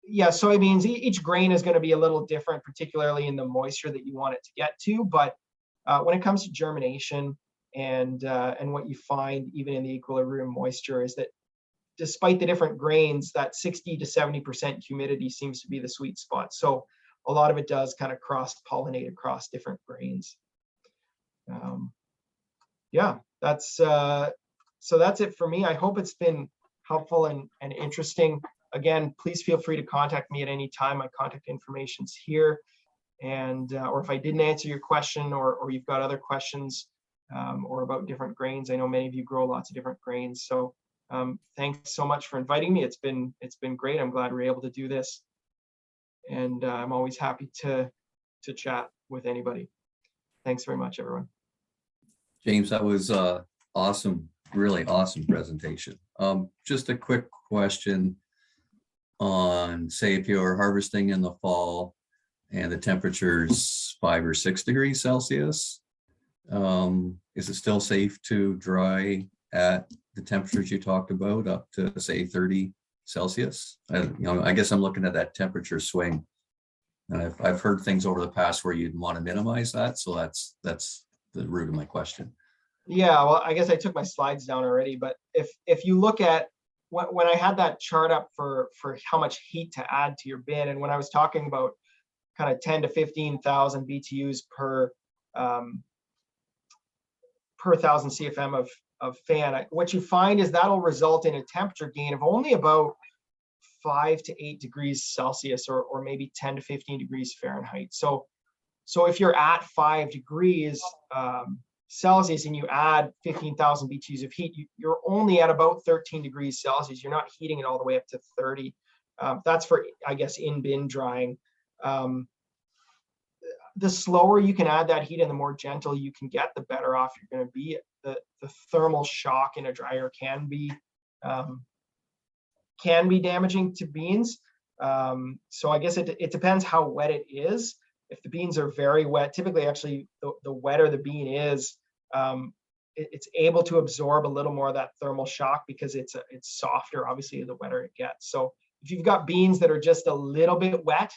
Yeah, soybeans, each grain is going to be a little different, particularly in the moisture that you want it to get to. But when it comes to germination and what you find even in the equilibrium moisture is that despite the different grains, that 60 to 70% humidity seems to be the sweet spot. So a lot of it does kind of cross-pollinate across different grains. Yeah, so that's it for me. I hope it's been helpful and interesting. Again, please feel free to contact me at any time. My contact information's here. And or if I didn't answer your question, or you've got other questions or about different grains. I know many of you grow lots of different grains. So thanks so much for inviting me. It's been great. I'm glad we're able to do this. And I'm always happy to chat with anybody. Thanks very much, everyone. James, that was awesome, really awesome presentation. Just a quick question on, say, if you're harvesting in the fall and the temperature's 5 or 6 degrees Celsius, is it still safe to dry at the temperatures you talked about, up to say 30 Celsius? I guess I'm looking at that temperature swing. And I've heard things over the past where you'd want to minimize that. So that's the root of my question. Yeah, well, I guess I took my slides down already, but if you look at when I had that chart up for how much heat to add to your bin, and when I was talking about kind of 10 to 15,000 BTUs per 1,000 CFM of fan, what you find is that'll result in a temperature gain of only about 5 to 8 degrees Celsius, or maybe 10 to 15 degrees Fahrenheit. So if you're at 5 degrees Celsius and you add 15,000 BTUs of heat, you're only at about 13 degrees Celsius. You're not heating it all the way up to 30. That's for, I guess, in bin drying. The slower you can add that heat and the more gentle you can get, the better off you're going to be. The thermal shock in a dryer can be damaging to beans. So I guess it depends how wet it is. If the beans are very wet, typically actually the wetter the bean is, it's able to absorb a little more of that thermal shock because it's softer, obviously, the wetter it gets. So if you've got beans that are just a little bit wet,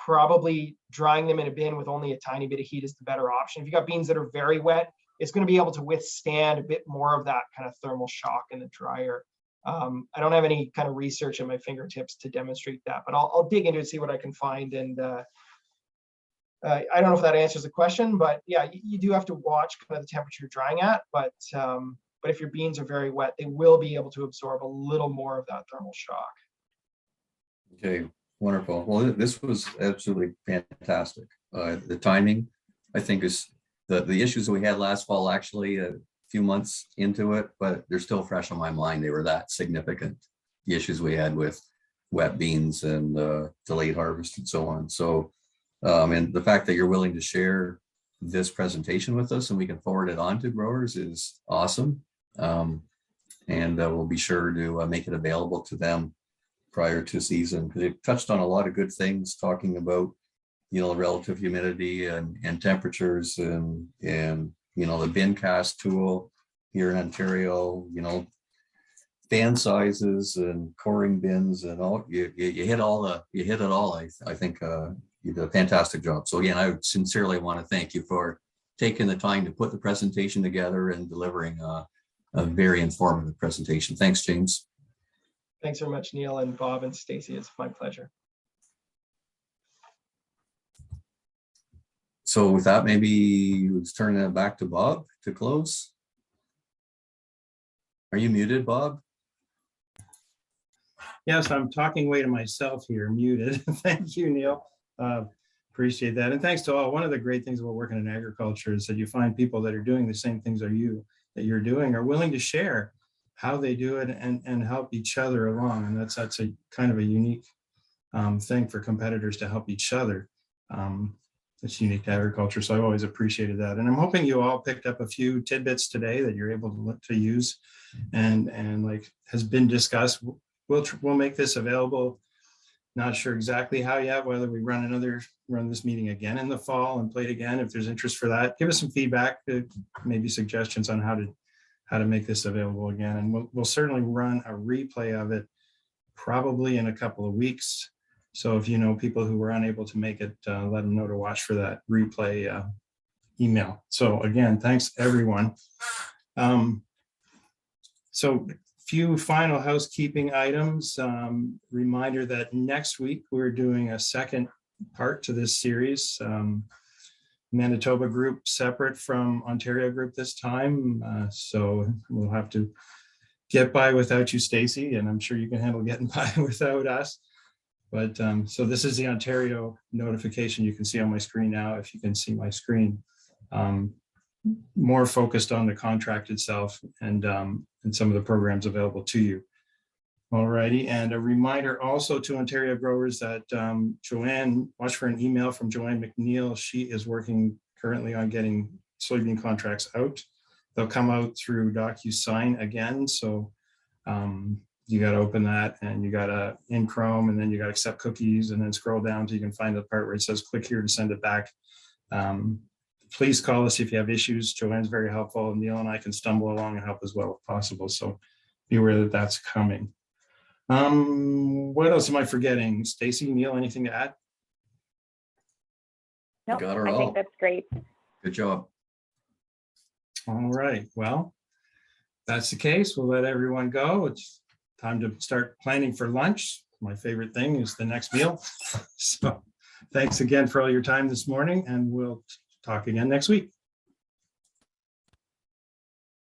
probably drying them in a bin with only a tiny bit of heat is the better option. If you've got beans that are very wet, it's going to be able to withstand a bit more of that kind of thermal shock in the dryer. I don't have any kind of research at my fingertips to demonstrate that, but I'll dig into it, see what I can find. And I don't know if that answers the question, but yeah, you do have to watch kind of the temperature you're drying at. But if your beans are very wet, they will be able to absorb a little more of that thermal shock. Okay, wonderful. Well, this was absolutely fantastic. The timing, I think, is the issues that we had last fall, actually a few months into it, but they're still fresh on my mind. They were that significant, the issues we had with wet beans and delayed harvest and so on. So, and the fact that you're willing to share this presentation with us and we can forward it on to growers is awesome. And we'll be sure to make it available to them prior to season, because it touched on a lot of good things, talking about, relative humidity and temperatures and the bin cast tool here in Ontario, fan sizes and coring bins and all. You hit it all. I think you did a fantastic job. So again, I sincerely want to thank you for taking the time to put the presentation together and delivering a very informative presentation. Thanks, James. Thanks very much, Neil and Bob and Stacy. It's my pleasure. So with that, maybe let's turn it back to Bob to close. Are you muted, Bob? Yes, I'm talking way to myself here, muted. Thank you, Neil. Appreciate that. And thanks to all. One of the great things about working in agriculture is that you find people that are doing the same things that you're doing, are willing to share how they do it and help each other along. And that's a kind of a unique thing for competitors to help each other. It's unique to agriculture. So I've always appreciated that. And I'm hoping you all picked up a few tidbits today that you're able to use and like has been discussed. We'll make this available. Not sure exactly how yet, whether we run this meeting again in the fall and play it again. If there's interest for that, give us some feedback, maybe suggestions on how to make this available again. And we'll certainly run a replay of it probably in a couple of weeks. So if you know people who were unable to make it, let them know to watch for that replay email. So again, thanks everyone. So few final housekeeping items. Reminder that next week we're doing a second part to this series. Manitoba group separate from Ontario group this time. So we'll have to get by without you, Stacy, and I'm sure you can handle getting by without us. But so this is the Ontario notification you can see on my screen now, if you can see my screen. More focused on the contract itself and some of the programs available to you. Alrighty, and a reminder also to Ontario growers that Joanne, watch for an email from Joanne McNeil. She is working currently on getting soybean contracts out. They'll come out through DocuSign again. So you got to open that and you got to in Chrome, and then you got to accept cookies, and then scroll down till you can find the part where it says click here to send it back. Please call us if you have issues. Joanne's very helpful, and Neil and I can stumble along and help as well if possible. So be aware that that's coming. What else am I forgetting? Stacy, Neil, anything to add? No, Got her I all. think that's great. Good job. All right, well, that's the case. We'll let everyone go. It's time to start planning for lunch. My favorite thing is the next meal. So thanks again for all your time this morning, and we'll talk again next week.